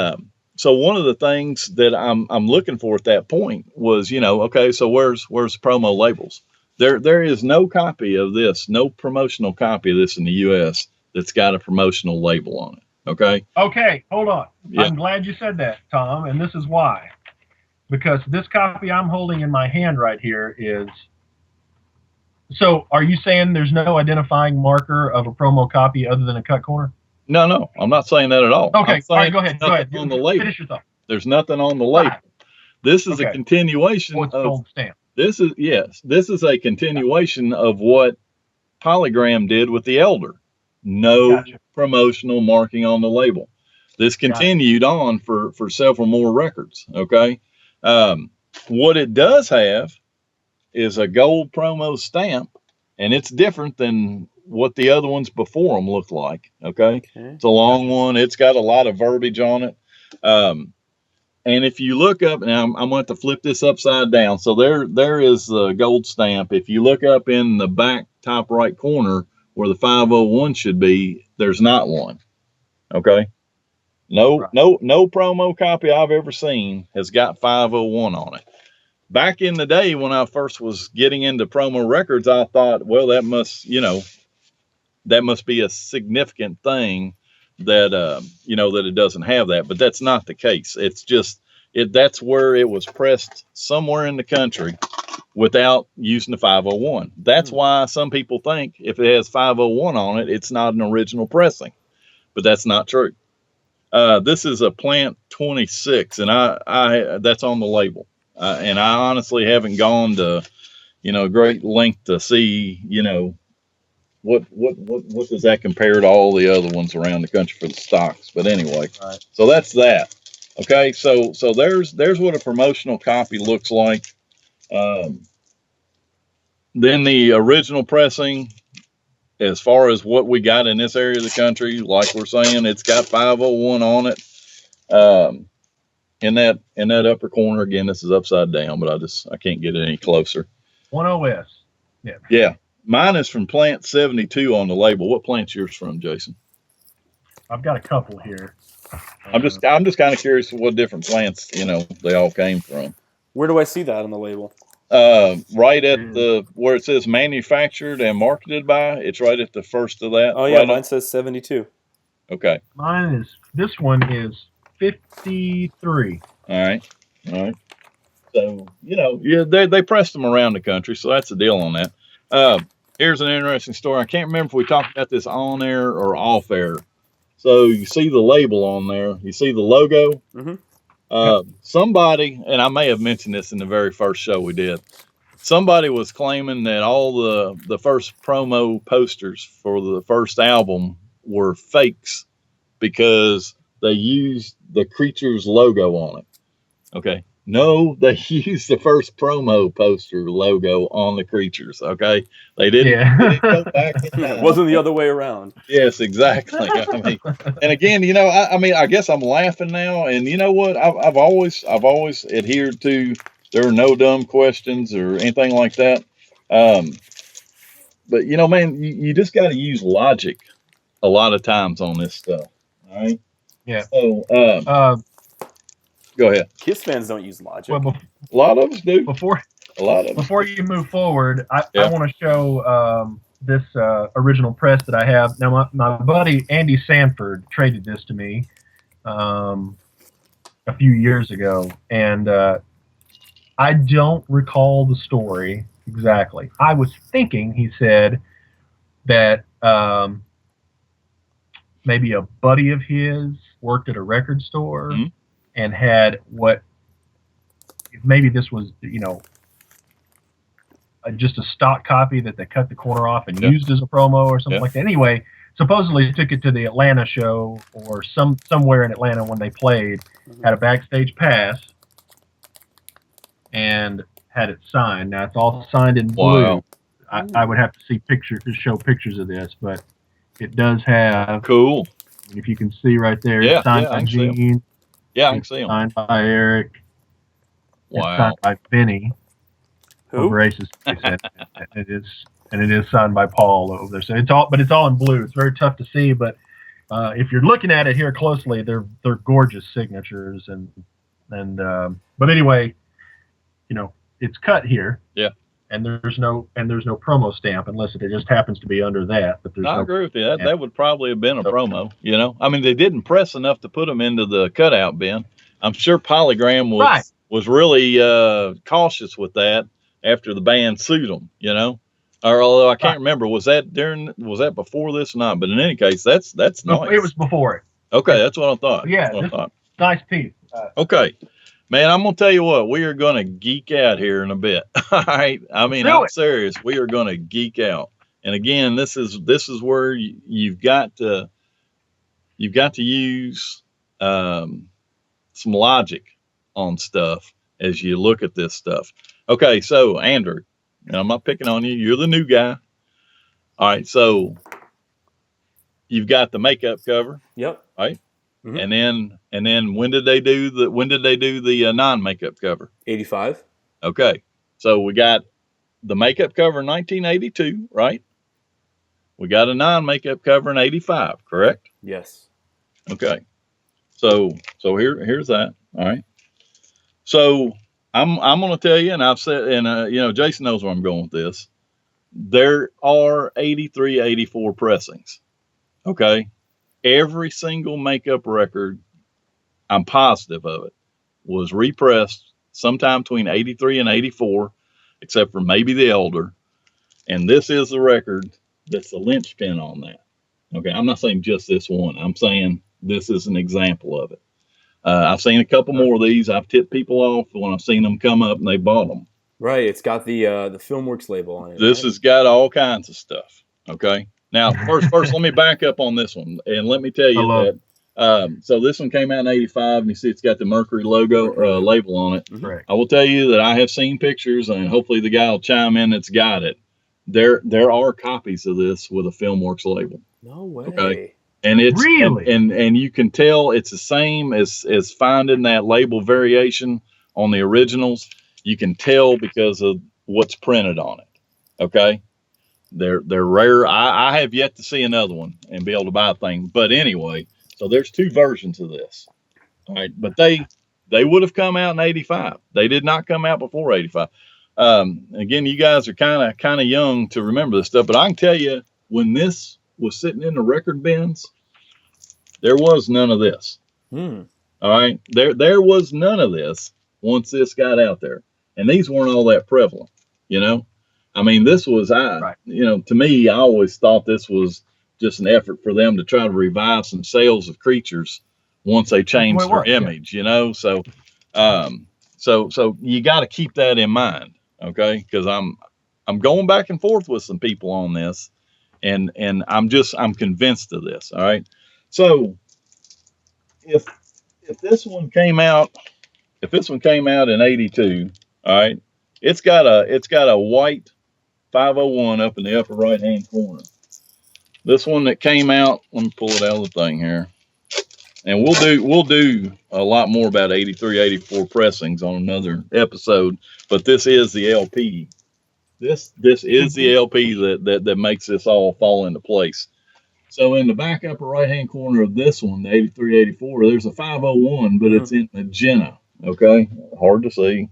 so one of the things that I'm looking for at that point was, okay, so where's promo labels? There is no copy of this, no promotional copy of this in the U.S. that's got a promotional label on it. Okay. Okay, hold on. Yeah. I'm glad you said that, Tom, and this is why. Because this copy I'm holding in my hand right here is. So, are you saying there's no identifying marker of a promo copy other than a cut corner? No, I'm not saying that at all. Okay, all right, go ahead. Go ahead. On the label. Finish your thought. There's nothing on the label. Right. This is a continuation it's of gold stamp. This is a continuation of what Polygram did with the Elder. No promotional marking on the label. This continued on for several more records. Okay. What it does have is a gold promo stamp, and it's different than what the other ones before them looked like. Okay. It's a long one. It's got a lot of verbiage on it. And if you look up, now I'm going to have to flip this upside down. So there is the gold stamp. If you look up in the back top right corner where the 501 should be, there's not one. Okay. No promo copy I've ever seen has got 501 on it. Back in the day when I first was getting into promo records, I thought, well, that must be a significant thing that that it doesn't have that, but that's not the case. It's just that's where it was pressed somewhere in the country without using the 501. That's why some people think if it has 501 on it, it's not an original pressing, but that's not true. This is a Plant 26, and I that's on the label, and I honestly haven't gone to great length to see what does that compare to all the other ones around the country for the stocks. But anyway, so that's that. Okay, so there's what a promotional copy looks like. Then the original pressing, as far as what we got in this area of the country, like we're saying, it's got 501 on it. In that upper corner, again, this is upside down, but I can't get it any closer. 10S. Yeah. Mine is from Plant 72 on the label. What plant's yours from, Jason? I've got a couple here. I'm just kind of curious what different plants, they all came from. Where do I see that on the label? Right at where it says manufactured and marketed by, it's right at the first of that. Oh yeah, mine says 72. Okay. This one is 53. All right. So, they pressed them around the country, so that's the deal on that. Here's an interesting story. I can't remember if we talked about this on air or off air. So you see the label on there. You see the logo. Mm-hmm. Somebody, and I may have mentioned this in the very first show we did, somebody was claiming that all the first promo posters for the first album were fakes because they used the Creatures logo on it. Okay. No, they used the first promo poster logo on the Creatures. Okay, they didn't go back. It wasn't the other way around. Yes, exactly. And again, I guess I'm laughing now. And you know what? I've always adhered to there are no dumb questions or anything like that. But man, you just got to use logic a lot of times on this stuff. All right. Yeah. So, go ahead. Kiss fans don't use logic. Well, a lot of us do. Before you move forward, I want to show this original press that I have. Now, my buddy Andy Sanford traded this to me a few years ago, and I don't recall the story exactly. I was thinking he said that maybe a buddy of his worked at a record store. Mm-hmm. And had maybe this was, just a stock copy that they cut the corner off and used as a promo or something like that. Anyway, supposedly took it to the Atlanta show or somewhere in Atlanta when they played, had a backstage pass, and had it signed. Now, it's all signed in blue. Wow. I would have to see pictures to show pictures of this, but it does have. Cool. If you can see right there, it's signed by Gene. Yeah, I can see them. Signed by Eric. Wow. It's signed by Benny. Who? Over Aces. And it is signed by Paul over there. So it's all in blue. It's very tough to see, but if you're looking at it here closely, they're gorgeous signatures but anyway, it's cut here. Yeah. and there's no promo stamp unless it just happens to be under that. But there's I no. agree with you. That would probably have been a promo. You know, I mean, they didn't press enough to put them into the cutout bin. I'm sure Polygram was really cautious with that after the band sued them. You know, or although I can't remember, was that before this or not? But in any case, that's nice. It was before it. Okay, that's what I thought. Yeah, nice piece. Okay. Man, I'm gonna tell you what, we are gonna geek out here in a bit. All right. I mean, I'm serious. We are gonna geek out. And again, this is where you've got to use some logic on stuff as you look at this stuff. Okay, so Andrew, and I'm not picking on you. You're the new guy. All right, so you've got the makeup cover. Yep. Right. Mm-hmm. And then when did they do the non-makeup cover? 85. Okay. So we got the makeup cover in 1982, right? We got a non-makeup cover in 85, correct? Yes. Okay. So here's that. All right. So I'm going to tell you, and I've said, and Jason knows where I'm going with this. There are 83, 84 pressings. Okay. Every single makeup record, I'm positive of it, was repressed sometime between 83 and 84, except for maybe the elder. And this is the record that's the linchpin on that. Okay, I'm not saying just this one. I'm saying this is an example of it. I've seen a couple more of these. I've tipped people off when I've seen them come up and they bought them. Right, it's got the Filmworks label on it. This has got all kinds of stuff. Okay. Now, first, let me back up on this one, and let me tell you that. So this one came out in 85, and you see it's got the Mercury logo label on it. Correct. I will tell you that I have seen pictures, and hopefully the guy will chime in that's got it. There are copies of this with a Filmworks label. No way. Okay. And it's really, and you can tell it's the same as finding that label variation on the originals. You can tell because of what's printed on it. Okay. They're rare. I have yet to see another one and be able to buy a thing. But anyway, so there's two versions of this. All right, but they would have come out in 85. They did not come out before 85. Again, you guys are kind of young to remember this stuff, but I can tell you when this was sitting in the record bins, there was none of this. All right, there was none of this once this got out there, and these weren't all that prevalent, you know. I mean, this was, to me, I always thought this was just an effort for them to try to revive some sales of creatures once they changed their image, you know? So, so you got to keep that in mind. Okay. Cause I'm going back and forth with some people on this and I'm convinced of this. All right. So if this one came out in 82, all right, it's got a white 501 up in the upper right hand corner. This one that came out, let me pull it out of the thing here. And we'll do a lot more about 83, 84 pressings on another episode, but this is the LP. This is the LP that makes this all fall into place. So in the back upper right hand corner of this one, the 83, 84, there's a 501, but it's in magenta. Okay, hard to see.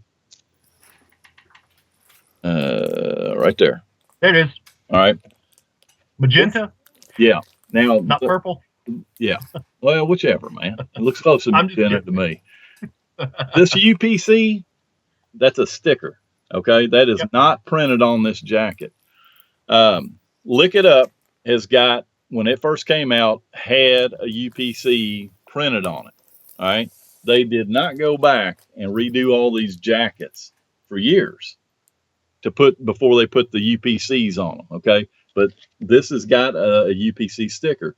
Right there. There it is. All right. Magenta? Yeah. Now, not purple? Yeah. Well, whichever, man. It looks close to magenta to me. This UPC, that's a sticker. Okay. That is not printed on this jacket. Lick It Up has got, when it first came out, had a UPC printed on it. All right. They did not go back and redo all these jackets for years before they put the UPCs on them. Okay. But this has got a UPC sticker.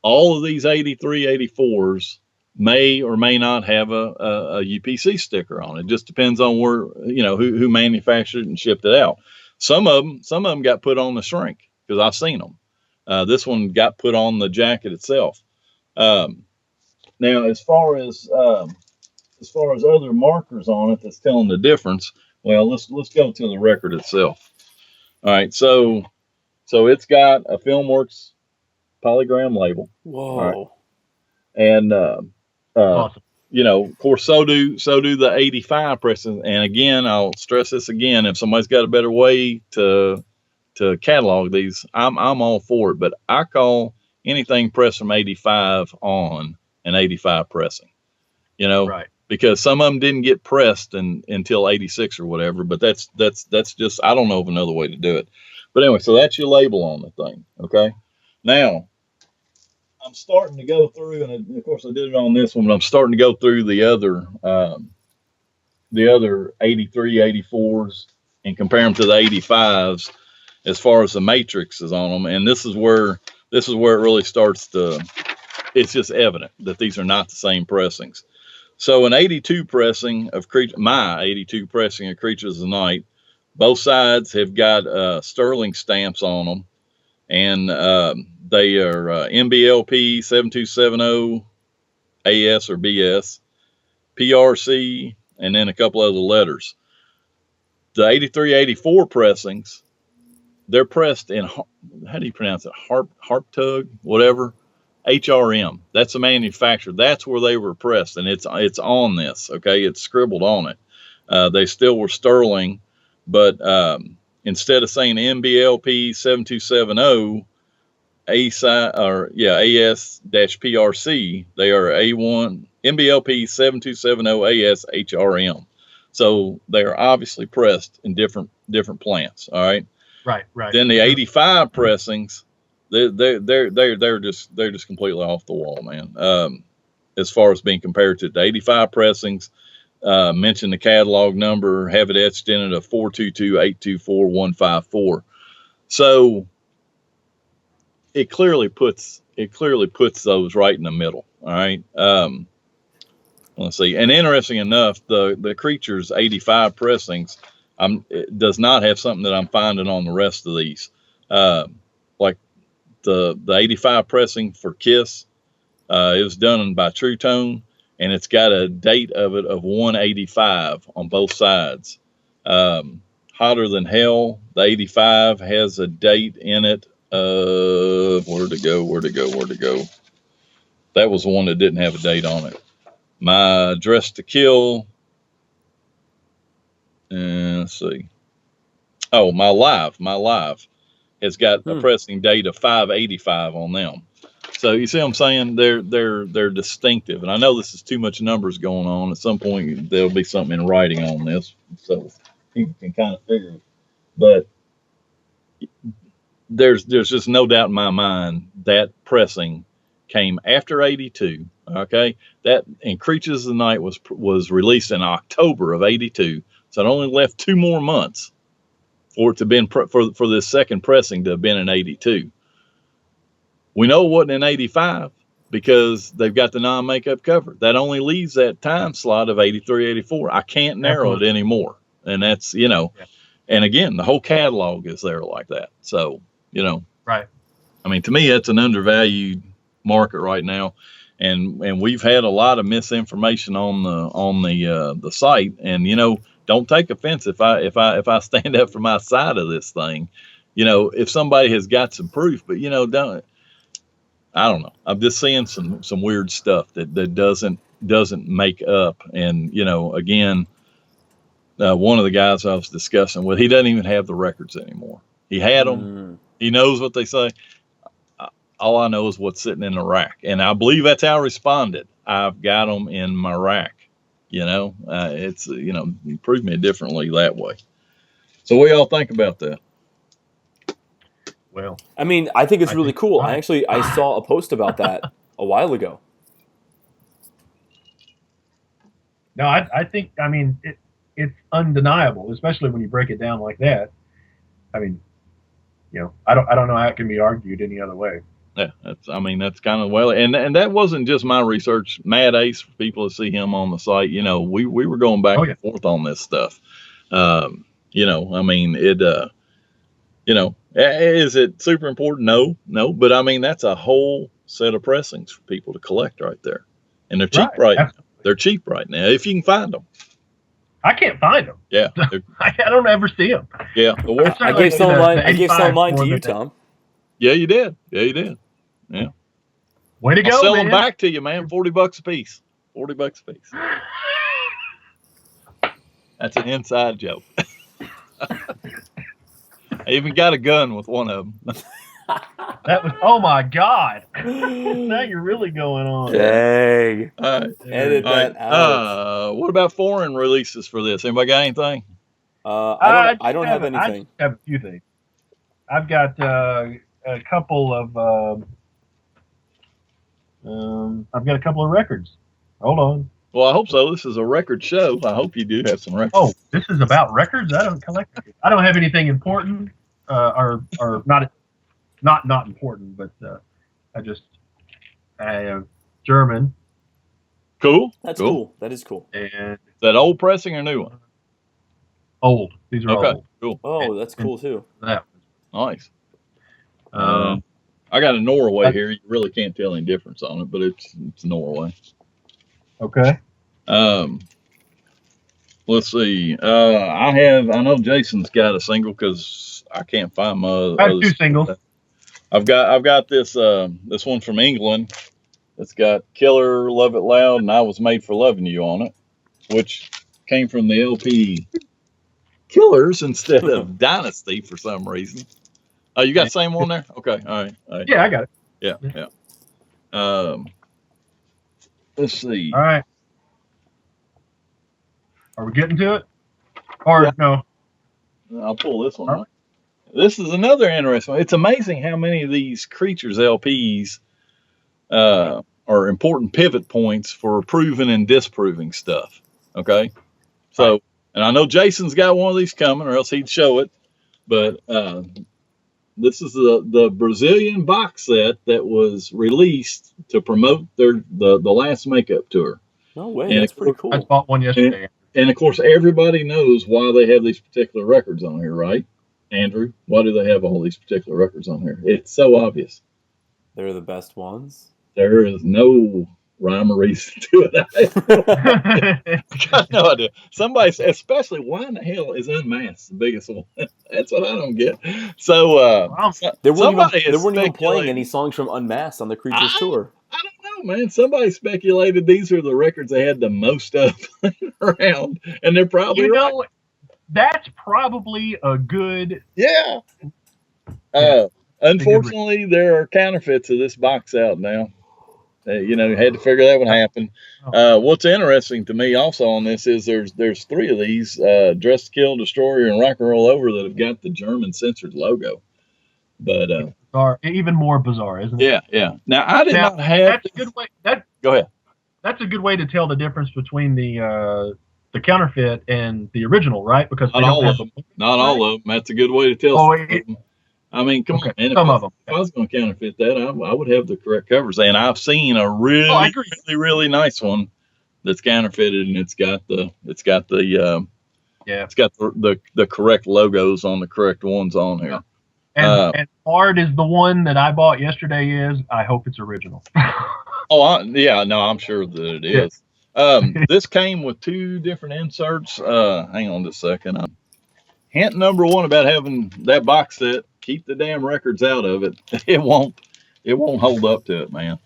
All of these 83, 84s may or may not have a UPC sticker on it. It just depends on where, who manufactured and shipped it out. Some of them got put on the shrink because I've seen them. This one got put on the jacket itself. Now, as far as other markers on it that's telling the difference, well, let's go to the record itself. All right, so it's got a Filmworks Polygram label. Whoa! Right. And awesome. of course, so do the 85 pressings. And again, I'll stress this again: if somebody's got a better way to catalog these, I'm all for it. But I call anything pressed from 85 on an 85 pressing. Right. Because some of them didn't get pressed until 86 or whatever. But that's just, I don't know of another way to do it. But anyway, so that's your label on the thing. Okay. Now I'm starting to go through, and of course I did it on this one, but I'm starting to go through the other 83, 84s and compare them to the 85s as far as the matrix is on them. And this is where it really starts to, it's just evident that these are not the same pressings. So an 82 pressing of my 82 pressing of Creatures of the Night, both sides have got sterling stamps on them, and they are MBLP 7270 AS or BS, PRC, and then a couple other letters. The 83, 84 pressings, they're pressed in, how do you pronounce it? Harp tug, whatever. HRM. That's the manufacturer. That's where they were pressed, and it's on this. Okay, it's scribbled on it. They still were sterling, but instead of saying MBLP 7270 AS-PRC, they are A1 MBLP 7270 AS HRM. So they are obviously pressed in different plants. All right. Right. Then the 85 pressings, they're just completely off the wall, man. As far as being compared to the 85 pressings, mention the catalog number, have it etched in it of 422824154. So it clearly puts those right in the middle. All right. Let's see. And interesting enough, the Creatures 85 pressings it does not have something that I'm finding on the rest of these. Like the 85 pressing for Kiss, it was done by True Tone, and it's got a date of it of 185 on both sides. Hotter Than Hell, the 85 has a date in it of where'd it go? That was the one that didn't have a date on it. My Dress to Kill, let's see. Oh, My Live has got a pressing date of 585 on them. So you see what I'm saying? They're distinctive. And I know this is too much numbers going on. At some point there'll be something in writing on this, so people can kind of figure it. But there's just no doubt in my mind that pressing came after 82. Okay, that and Creatures of the Night was released in October of 82, so it only left 2 more months for it to been for this second pressing to have been in 82. We know it wasn't in 85 because they've got the non-makeup cover. That only leaves that time slot of 83, 84. I can't narrow it anymore, and that's And again, the whole catalog is there like that. So right. I mean, to me, that's an undervalued market right now. And we've had a lot of misinformation on the site, and don't take offense if I stand up for my side of this thing, if somebody has got some proof, but I don't know. I'm just seeing some weird stuff that doesn't make up, and again, one of the guys I was discussing with, he doesn't even have the records anymore. He had them. He knows what they say. All I know is what's sitting in the rack. And I believe that's how I responded. I've got them in my rack. It's, you prove me differently that way. So what y'all think about that? Well, I mean, I think it's really cool. I saw a post about that a while ago. No, I think, it's undeniable, especially when you break it down like that. I mean, I don't know how it can be argued any other way. Yeah, that's kind of and that wasn't just my research. Mad Ace, for people to see him on the site, we were going back and forth on this stuff. Is it super important? No, but that's a whole set of pressings for people to collect right there, and they're cheap They're cheap right now if you can find them. I can't find them. Yeah, I don't ever see them. Yeah, I gave some of mine to you, Tom. Yeah, you did. Yeah. Way to go, I'll sell man. them back to you, man. $40 a piece. $40 a piece. That's an inside joke. I even got a gun with one of them. That was, oh my God. Now you're really going on. Dang. All right. Edit that out. What about foreign releases for this? Anybody got anything? I don't have I anything. just have a few things. I've got a couple of records. Hold on. Well, I hope so. This is a record show. I hope you do have some records. Oh, this is about records? I don't collect. I don't have anything important, or not important, but I have German. Cool. That's cool. That is cool. And is that old pressing or new one? Old. These are old. Cool. Oh, that's cool too. That nice. I got a Norway here. You really can't tell any difference on it, but it's Norway. Okay. Let's see. I know Jason's got a single because I can't find my. I have two singles. I've got this one from England. It's got Killer, Love It Loud, and I Was Made for Loving You on it, which came from the LP Killers instead of Dynasty for some reason. Oh, you got the same one there? Okay. All right. Yeah, I got it. Yeah. Let's see. All right. Are we getting to it? Or no? I'll pull this one up. This is another interesting one. It's amazing how many of these Creatures LPs are important pivot points for proving and disproving stuff. Okay? So, and I know Jason's got one of these coming, or else he'd show it. But this is the Brazilian box set that was released to promote the last makeup tour. No way, and that's pretty cool. I bought one yesterday. And of course, everybody knows why they have these particular records on here, right? Andrew, why do they have all these particular records on here? It's so obvious. They're the best ones. There is no rhyme or reason to it. I got no idea. Somebody, especially, why in the hell is Unmasked the biggest one? That's what I don't get. So they weren't even playing any songs from Unmasked on the Creatures tour. I don't know, man. Somebody speculated these are the records they had the most of around, and they're probably right. That's probably a good. Yeah. Unfortunately, there are counterfeits of this box out now. You had to figure that would happen. What's interesting to me also on this is there's three of these, Dress to Kill, Destroyer, and Rock and Roll Over, that have got the German censored logo. But even more bizarre, isn't it? Yeah. Now I did not have. That's a good way. Go ahead. That's a good way to tell the difference between the counterfeit and the original, right? Because not all of them. That's a good way to tell. I mean, come on, man. If I was going to counterfeit that, I would have the correct covers. And I've seen a really, really nice one that's counterfeited, and it's got the correct logos on the correct ones on here. And hard as the one that I bought yesterday is, I hope it's original. I'm sure that it is. This came with two different inserts. Hang on just a second. Hint number one about having that box set: keep the damn records out of it. It won't hold up to it, man.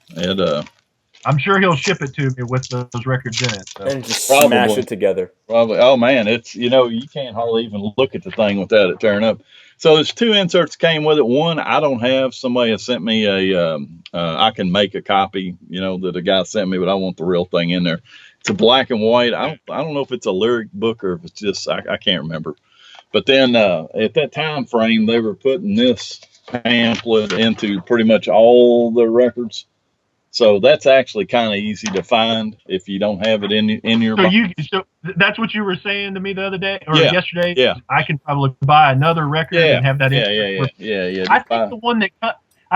I'm sure he'll ship it to me with those records in it. So. And just smash it together. Probably. Oh man, it's you can't hardly even look at the thing without it tearing up. So there's two inserts came with it. One I don't have. Somebody has sent me I can make a copy, that a guy sent me, but I want the real thing in there. It's a black and white. I don't know if it's a lyric book or if it's just I can't remember. But then at that time frame, they were putting this pamphlet into pretty much all the records. So that's actually kind of easy to find if you don't have it in your. So that's what you were saying to me the other day or yesterday. Yeah, I can probably buy another record and have that. Yeah. I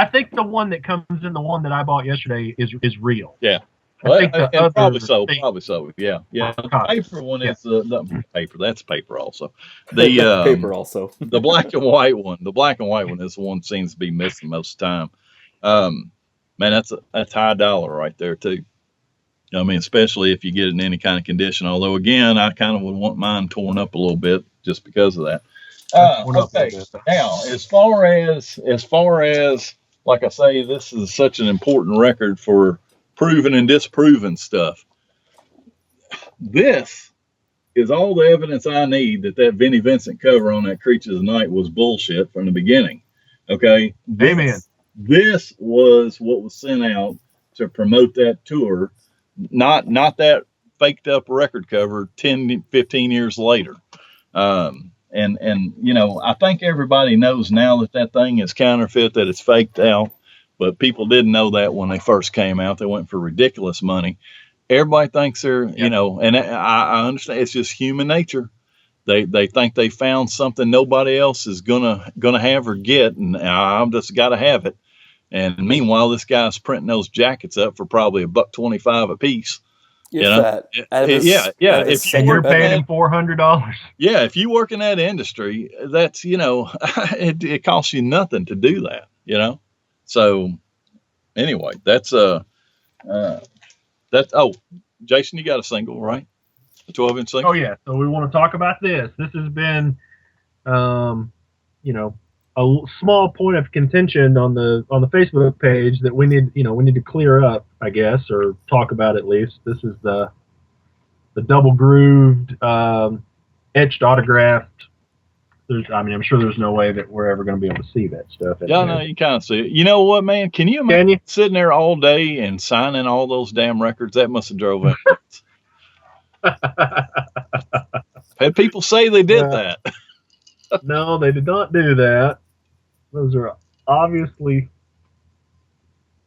think the one that comes in the one that I bought yesterday is real. Yeah. Probably so. Yeah. The paper one is the paper. That's paper also. The paper also. The black and white one. The black and white one is the one that seems to be missing most of the time. Man, that's high dollar right there too. I mean, especially if you get it in any kind of condition. Although again, I kind of would want mine torn up a little bit just because of that. Okay. Now, as far as like I say, this is such an important record for proving and disproving stuff. this is all the evidence I need that Vinnie Vincent cover on that Creatures of the Night was bullshit from the beginning. Okay. Amen. This was what was sent out to promote that tour, not that faked up record cover 10, 15 years later. And you know, I think everybody knows now that thing is counterfeit, that it's faked out, but people didn't know that when they first came out. They went for ridiculous money. Everybody thinks they're, you know, and I understand it's just human nature. They think they found something nobody else is gonna have or get, and I've just got to have it. And meanwhile, this guy's printing those jackets up for probably $1.25 a piece. If you know? That. If you're paying $400. Yeah, if you work in that industry, that's, you know, it costs you nothing to do that, you know. So anyway, that's Jason, you got a single, right? A 12-inch single. Oh yeah. So we want to talk about this. This has been, you know, a small point of contention on the Facebook page that we need to clear up, I guess, or talk about at least. This is the double grooved, etched, autographed. I'm sure there's no way that we're ever going to be able to see that stuff. Yeah, no, you kind of see it. You know what, man? Can you imagine sitting there all day and signing all those damn records? That must have drove it. Had people say they did that. No, they did not do that. Those are obviously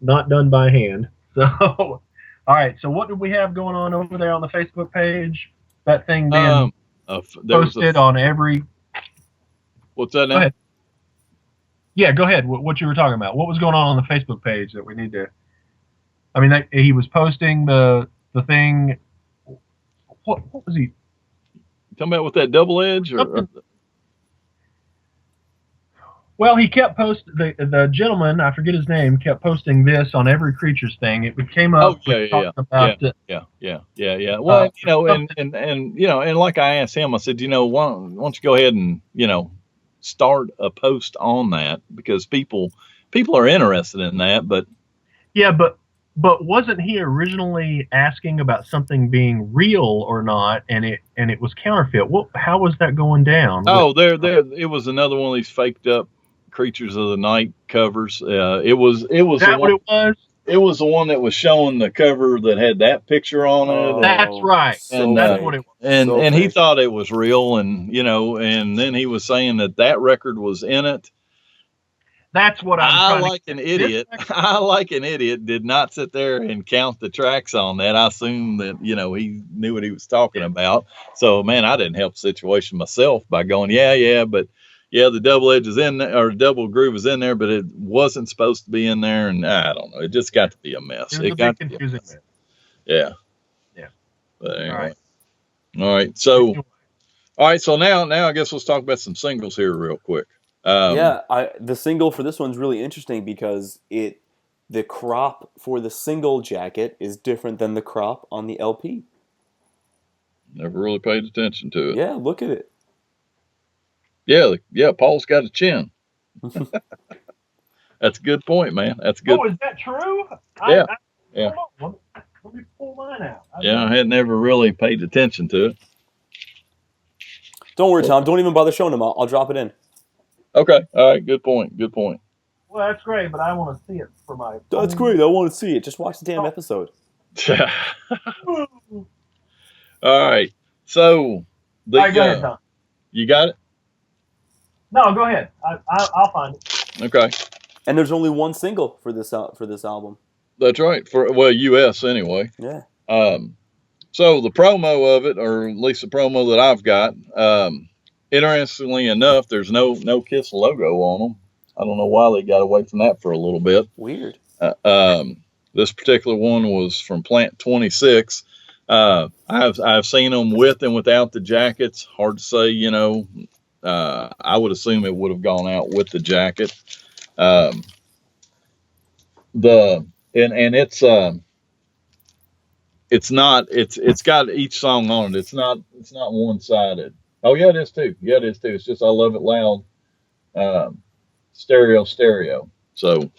not done by hand. So, all right. So, what did we have going on over there on the Facebook page? That thing being posted on every. What's that now? Go ahead. Yeah, go ahead. What you were talking about? What was going on the Facebook page that we need to? I mean, he was posting the thing. What was he? Talking about with that double edge or? Well, he kept the gentleman, I forget his name, kept posting this on every Creatures thing. It came up. Yeah. Well, you know, and you know, and like I asked him, I said, you know, why don't you go ahead and, you know, start a post on that, because people are interested in that. But yeah, but wasn't he originally asking about something being real or not, and it was counterfeit? How was that going down? Oh, it was another one of these faked up Creatures of the Night covers. It was that what it was? It was the one that was showing the cover that had that picture on it. That's right. And that's what it was. And he thought it was real, and you know, and then he was saying that record was in it. That's what I like an idiot. I like an idiot did not sit there and count the tracks on that. I assumed that, you know, he knew what he was talking about. So man, I didn't help the situation myself by going, but yeah, the double edge is in there, or double groove is in there, but it wasn't supposed to be in there, and I don't know. It just got to be a mess. It got confusing. Yeah. But anyway. All right. So now I guess let's talk about some singles here real quick. The single for this one's really interesting because the crop for the single jacket is different than the crop on the LP. Never really paid attention to it. Yeah, look at it. Yeah, Paul's got a chin. That's a good point, man. That's good. Oh, is that true? Yeah. Let me pull mine out. I had never really paid attention to it. Don't worry, Tom. Don't even bother showing them. I'll drop it in. Okay. All right. Good point. Well, that's great, but I want to see it for my. That's great. I want to see it. Just watch the damn episode. All right. So go ahead, Tom. You got it? No, go ahead. I'll find it. Okay. And there's only one single for this album. That's right. For US anyway. Yeah. So the promo of it, or at least the promo that I've got, interestingly enough, there's no Kiss logo on them. I don't know why they got away from that for a little bit. Weird. This particular one was from Plant 26. I've seen them with and without the jackets. Hard to say, you know. I would assume it would have gone out with the jacket. It's got each song on it. It's not one-sided. Oh yeah, it is too. It's just I Love It Loud. Stereo. So,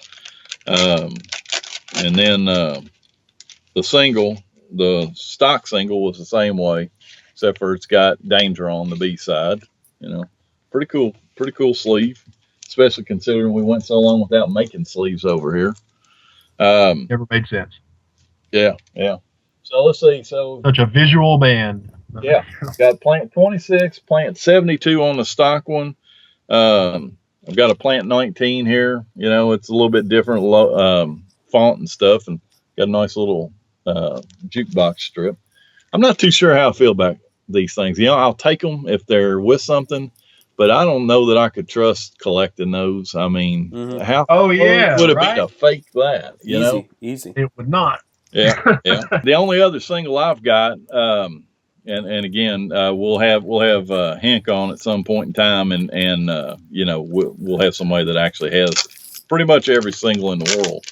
and then the single the stock single was the same way, except for it's got Danger on the B side. You know, pretty cool sleeve, especially considering we went so long without making sleeves over here. Never made sense. Yeah. So let's see. So Such a visual band. yeah, got plant 26, plant 72 on the stock one. I've got a plant 19 here. You know, it's a little bit different font and stuff, and got a nice little jukebox strip. I'm not too sure how I feel about these things. You know, I'll take them if they're with something, but I don't know that I could trust collecting those. I mean, how would it be to fake that? You know, easy. It would not. Yeah. The only other single I've got, and again, we'll have Hank on at some point in time, and you know, we'll have somebody that actually has pretty much every single in the world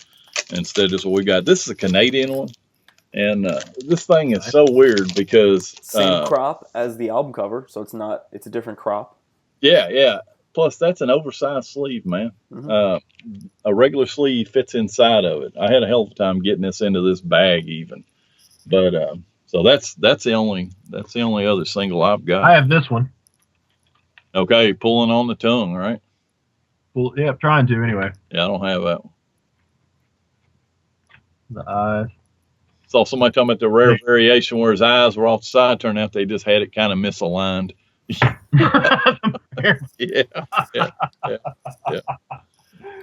instead of just what we got. This is a Canadian one, and this thing is so weird because same crop as the album cover, so it's a different crop. Yeah. Plus, that's an oversized sleeve, man. A regular sleeve fits inside of it. I had a hell of a time getting this into this bag, even. But so that's the only other single I've got. I have this one. Okay, pulling on the tongue, right? Well, yeah, trying to anyway. Yeah, I don't have that one. The eyes. Saw somebody talking about the rare variation where his eyes were off the side. Turned out they just had it kind of misaligned. Yeah.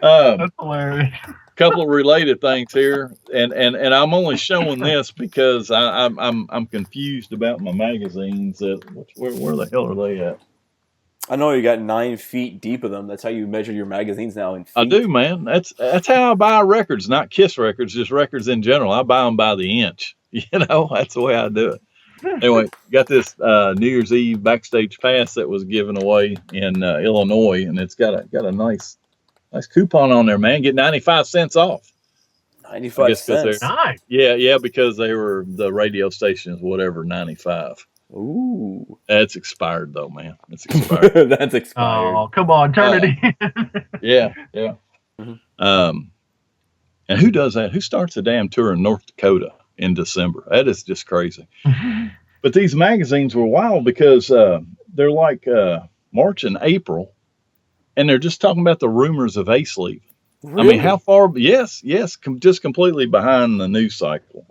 That's hilarious. Couple of related things here, and I'm only showing this because I'm confused about my magazines. Where the hell are they at? I know you got 9 feet deep of them. That's how you measure your magazines now in feet. I do, man. That's how I buy records, not Kiss records, just records in general. I buy them by the inch. You know, that's the way I do it. Anyway, got this New Year's Eve backstage pass that was given away in Illinois, and it's got a nice coupon on there, man. Get 95 cents off. 95 cents. Nice. Yeah, because they were the radio stations, whatever, 95. Ooh. That's expired though, man. It's expired. That's expired. Oh, come on, turn it in. Yeah. And who does that? Who starts a damn tour in North Dakota in December? That is just crazy. But these magazines were wild because they're like March and April, and they're just talking about the rumors of Ace leaving. Really? I mean, how far? Yes, just completely behind the news cycle.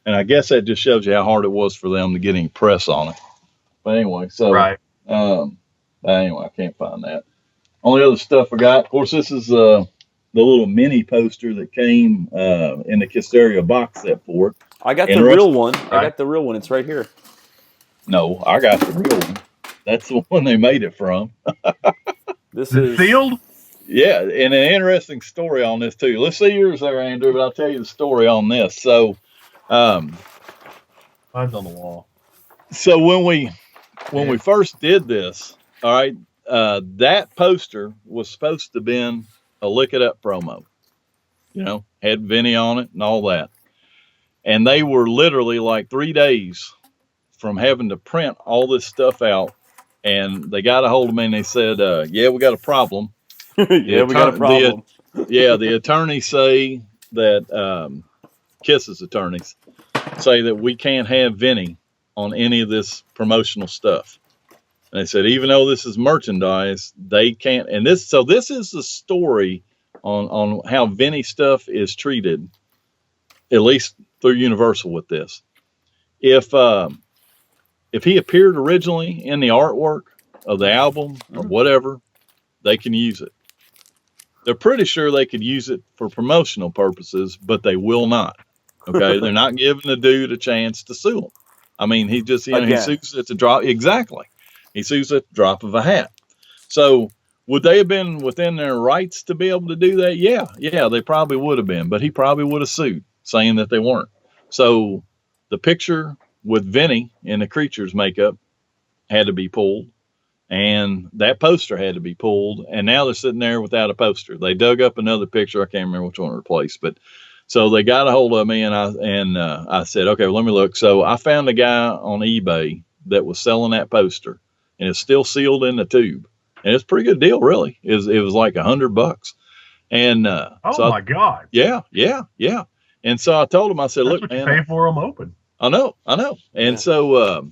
And I guess that just shows you how hard it was for them to get any press on it. But anyway, so right. Anyway, I can't find that. Only other stuff I got, of course, this is the little mini poster that came in the Kisteria box set for it. I got the real one. I got the real one. It's right here. No, I got the real one. That's the one they made it from. This is sealed? Yeah, and an interesting story on this too. Let's see yours there, Andrew, but I'll tell you the story on this. So, mine's on the wall. So when we first did this, all right, that poster was supposed to have been a Lick It Up promo. You know, had Vinny on it and all that. And they were literally like 3 days from having to print all this stuff out. And they got a hold of me and they said, yeah, we got a problem. We got a problem. The attorneys say that, Kiss's attorneys say that we can't have Vinny on any of this promotional stuff. And they said, even though this is merchandise, they can't. And this is the story on how Vinny stuff is treated, at least through Universal with this. If he appeared originally in the artwork of the album or whatever, they can use it. They're pretty sure they could use it for promotional purposes, but they will not. Okay, they're not giving the dude a chance to sue him. I mean, he just he sues at the drop. Exactly, he sues at the drop of a hat. So would they have been within their rights to be able to do that? Yeah, they probably would have been, but he probably would have sued, saying that they weren't. So the picture with Vinny in the Creatures makeup had to be pulled, and that poster had to be pulled, and now they're sitting there without a poster. They dug up another picture. I can't remember which one to replace, but so they got a hold of me, and I said, okay, well, let me look. So I found a guy on eBay that was selling that poster, and it's still sealed in the tube, and it's a pretty good deal, really. It was like $100, and my God, yeah. And so I told him, I said, That's look, what you man, pay for them open. I know. And Yeah. so,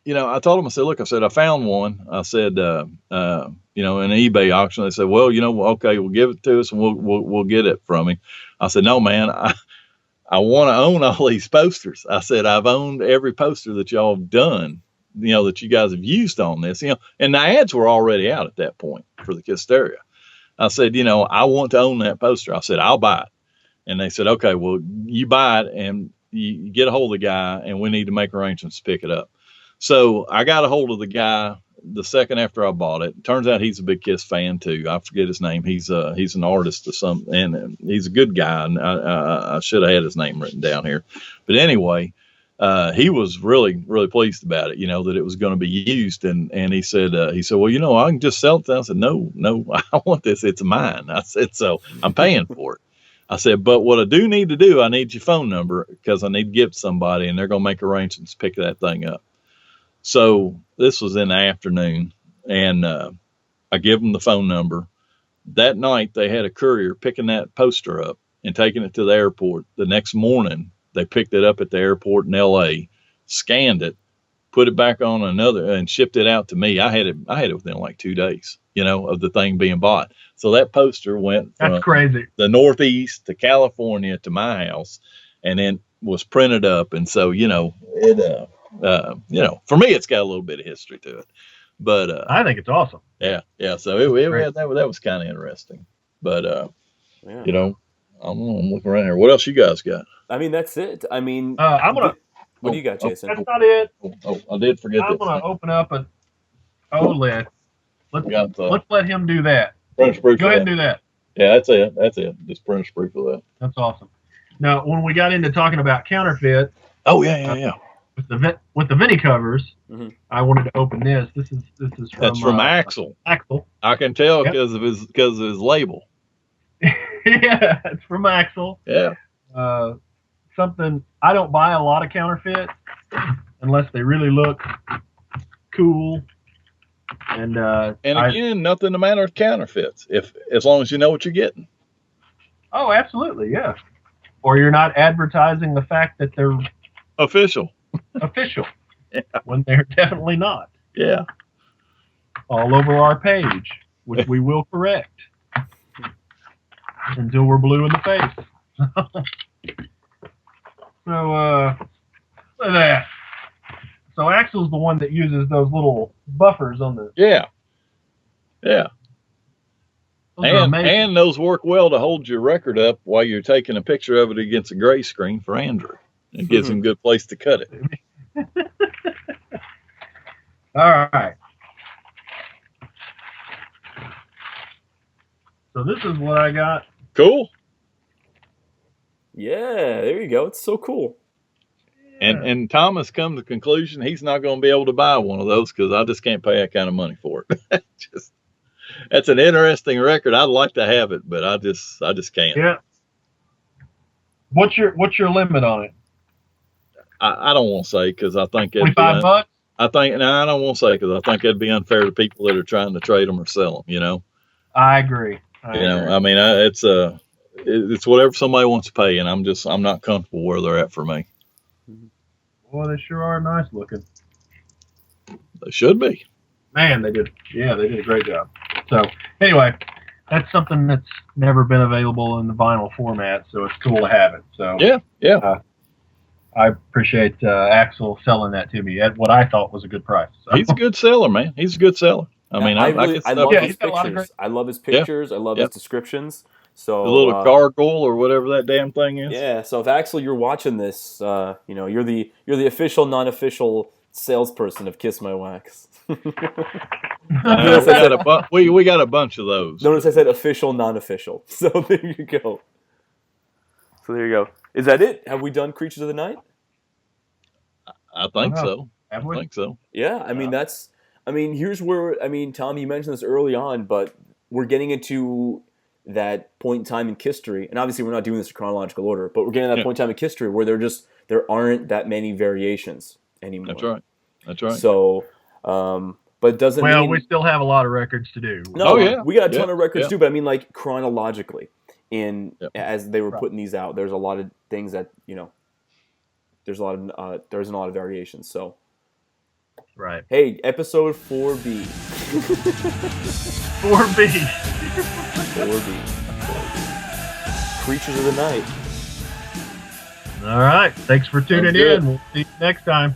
I told him, I said, look, I said, I found one. I said, in an eBay auction. They said, well, okay, we'll give it to us and we'll get it from him. I said, no, man, I want to own all these posters. I said, I've owned every poster that y'all have done, that you guys have used on this, and the ads were already out at that point for the Kisteria. I said, I want to own that poster. I said, I'll buy it. And they said, okay, well, you buy it and you get a hold of the guy and we need to make arrangements to pick it up. So I got a hold of the guy the second after I bought it. Turns out he's a big Kiss fan too. I forget his name. He's an artist or something, and he's a good guy. And I should have had his name written down here. But anyway, he was really, really pleased about it, that it was going to be used. And he said, well, I can just sell it. I said, no, I want this. It's mine. I said, so I'm paying for it. I said, but what I do need to do, I need your phone number because I need to give it to somebody and they're going to make arrangements to pick that thing up. So this was in the afternoon and I give them the phone number. That night they had a courier picking that poster up and taking it to the airport. The next morning they picked it up at the airport in LA, scanned it, put it back on another and shipped it out to me. I had it within like 2 days, of the thing being bought. So that poster went from crazy. The Northeast to California to my house and then was printed up. And so, for me, it's got a little bit of history to it, but I think it's awesome. Yeah. So that was kind of interesting, but I'm looking around here. What else you guys got? I mean, that's it. I mean, what do you got, Jason? That's not it. I did forget. I'm going to open up an OLED. Let's let him do that. Go ahead and do that. Yeah, that's it. Just print a spree for that. That's awesome. Now, when we got into talking about counterfeit. Oh yeah. With the Vinny covers, I wanted to open this. This is from. That's from Axel. Axel. I can tell because of his label. Yeah, it's from Axel. Yeah. Something I don't buy a lot of counterfeit unless they really look cool. And again, nothing the matter with counterfeits as long as you know what you're getting. Oh, absolutely, yeah. Or you're not advertising the fact that they're official. Yeah. When they're definitely not. Yeah. All over our page, which we will correct until we're blue in the face. So, look at that. So Axel's the one that uses those little buffers on the. Yeah. Those and those work well to hold your record up while you're taking a picture of it against a gray screen for Andrew. It gives him a good place to cut it. All right. So this is what I got. Cool. Yeah, there you go. It's so cool. And Thomas come to the conclusion he's not going to be able to buy one of those because I just can't pay that kind of money for it. That's an interesting record. I'd like to have it, but I just can't. Yeah. What's your limit on it? I don't want to say because I think $25. I don't want to say because I think it'd be unfair to people that are trying to trade them or sell them. I agree. I mean, it's whatever somebody wants to pay, and I'm not comfortable where they're at for me. Well, they sure are nice looking. They should be. Man, they did a great job. So anyway, that's something that's never been available in the vinyl format, so it's cool to have it. So yeah. I appreciate Axel selling that to me at what I thought was a good price. So. He's a good seller, man. He's a good seller. I mean, I love his pictures. I love his pictures. I love his descriptions. So the little gargoyle or whatever that damn thing is. Yeah. So if Axel, you're watching this, you're the official, non-official salesperson of Kiss My Wax. We got a bunch of those. Notice I said official, non-official. So there you go. Is that it? Have we done Creatures of the Night? I think so. Have we? I think so. Yeah. Here's where, Tom, you mentioned this early on, but we're getting into that point in time in history, and obviously we're not doing this in chronological order, but we're getting to that point in time in history where there aren't that many variations anymore. That's right. So, but it doesn't mean... we still have a lot of records to do. No, we got a ton of records too, but chronologically. in as they were putting these out. There's a lot of things that there's a lot of variations. So Right. hey, episode 4B. 4B. 4B. Creatures of the Night. All right. Thanks for tuning Sounds good. in. We'll see you next time.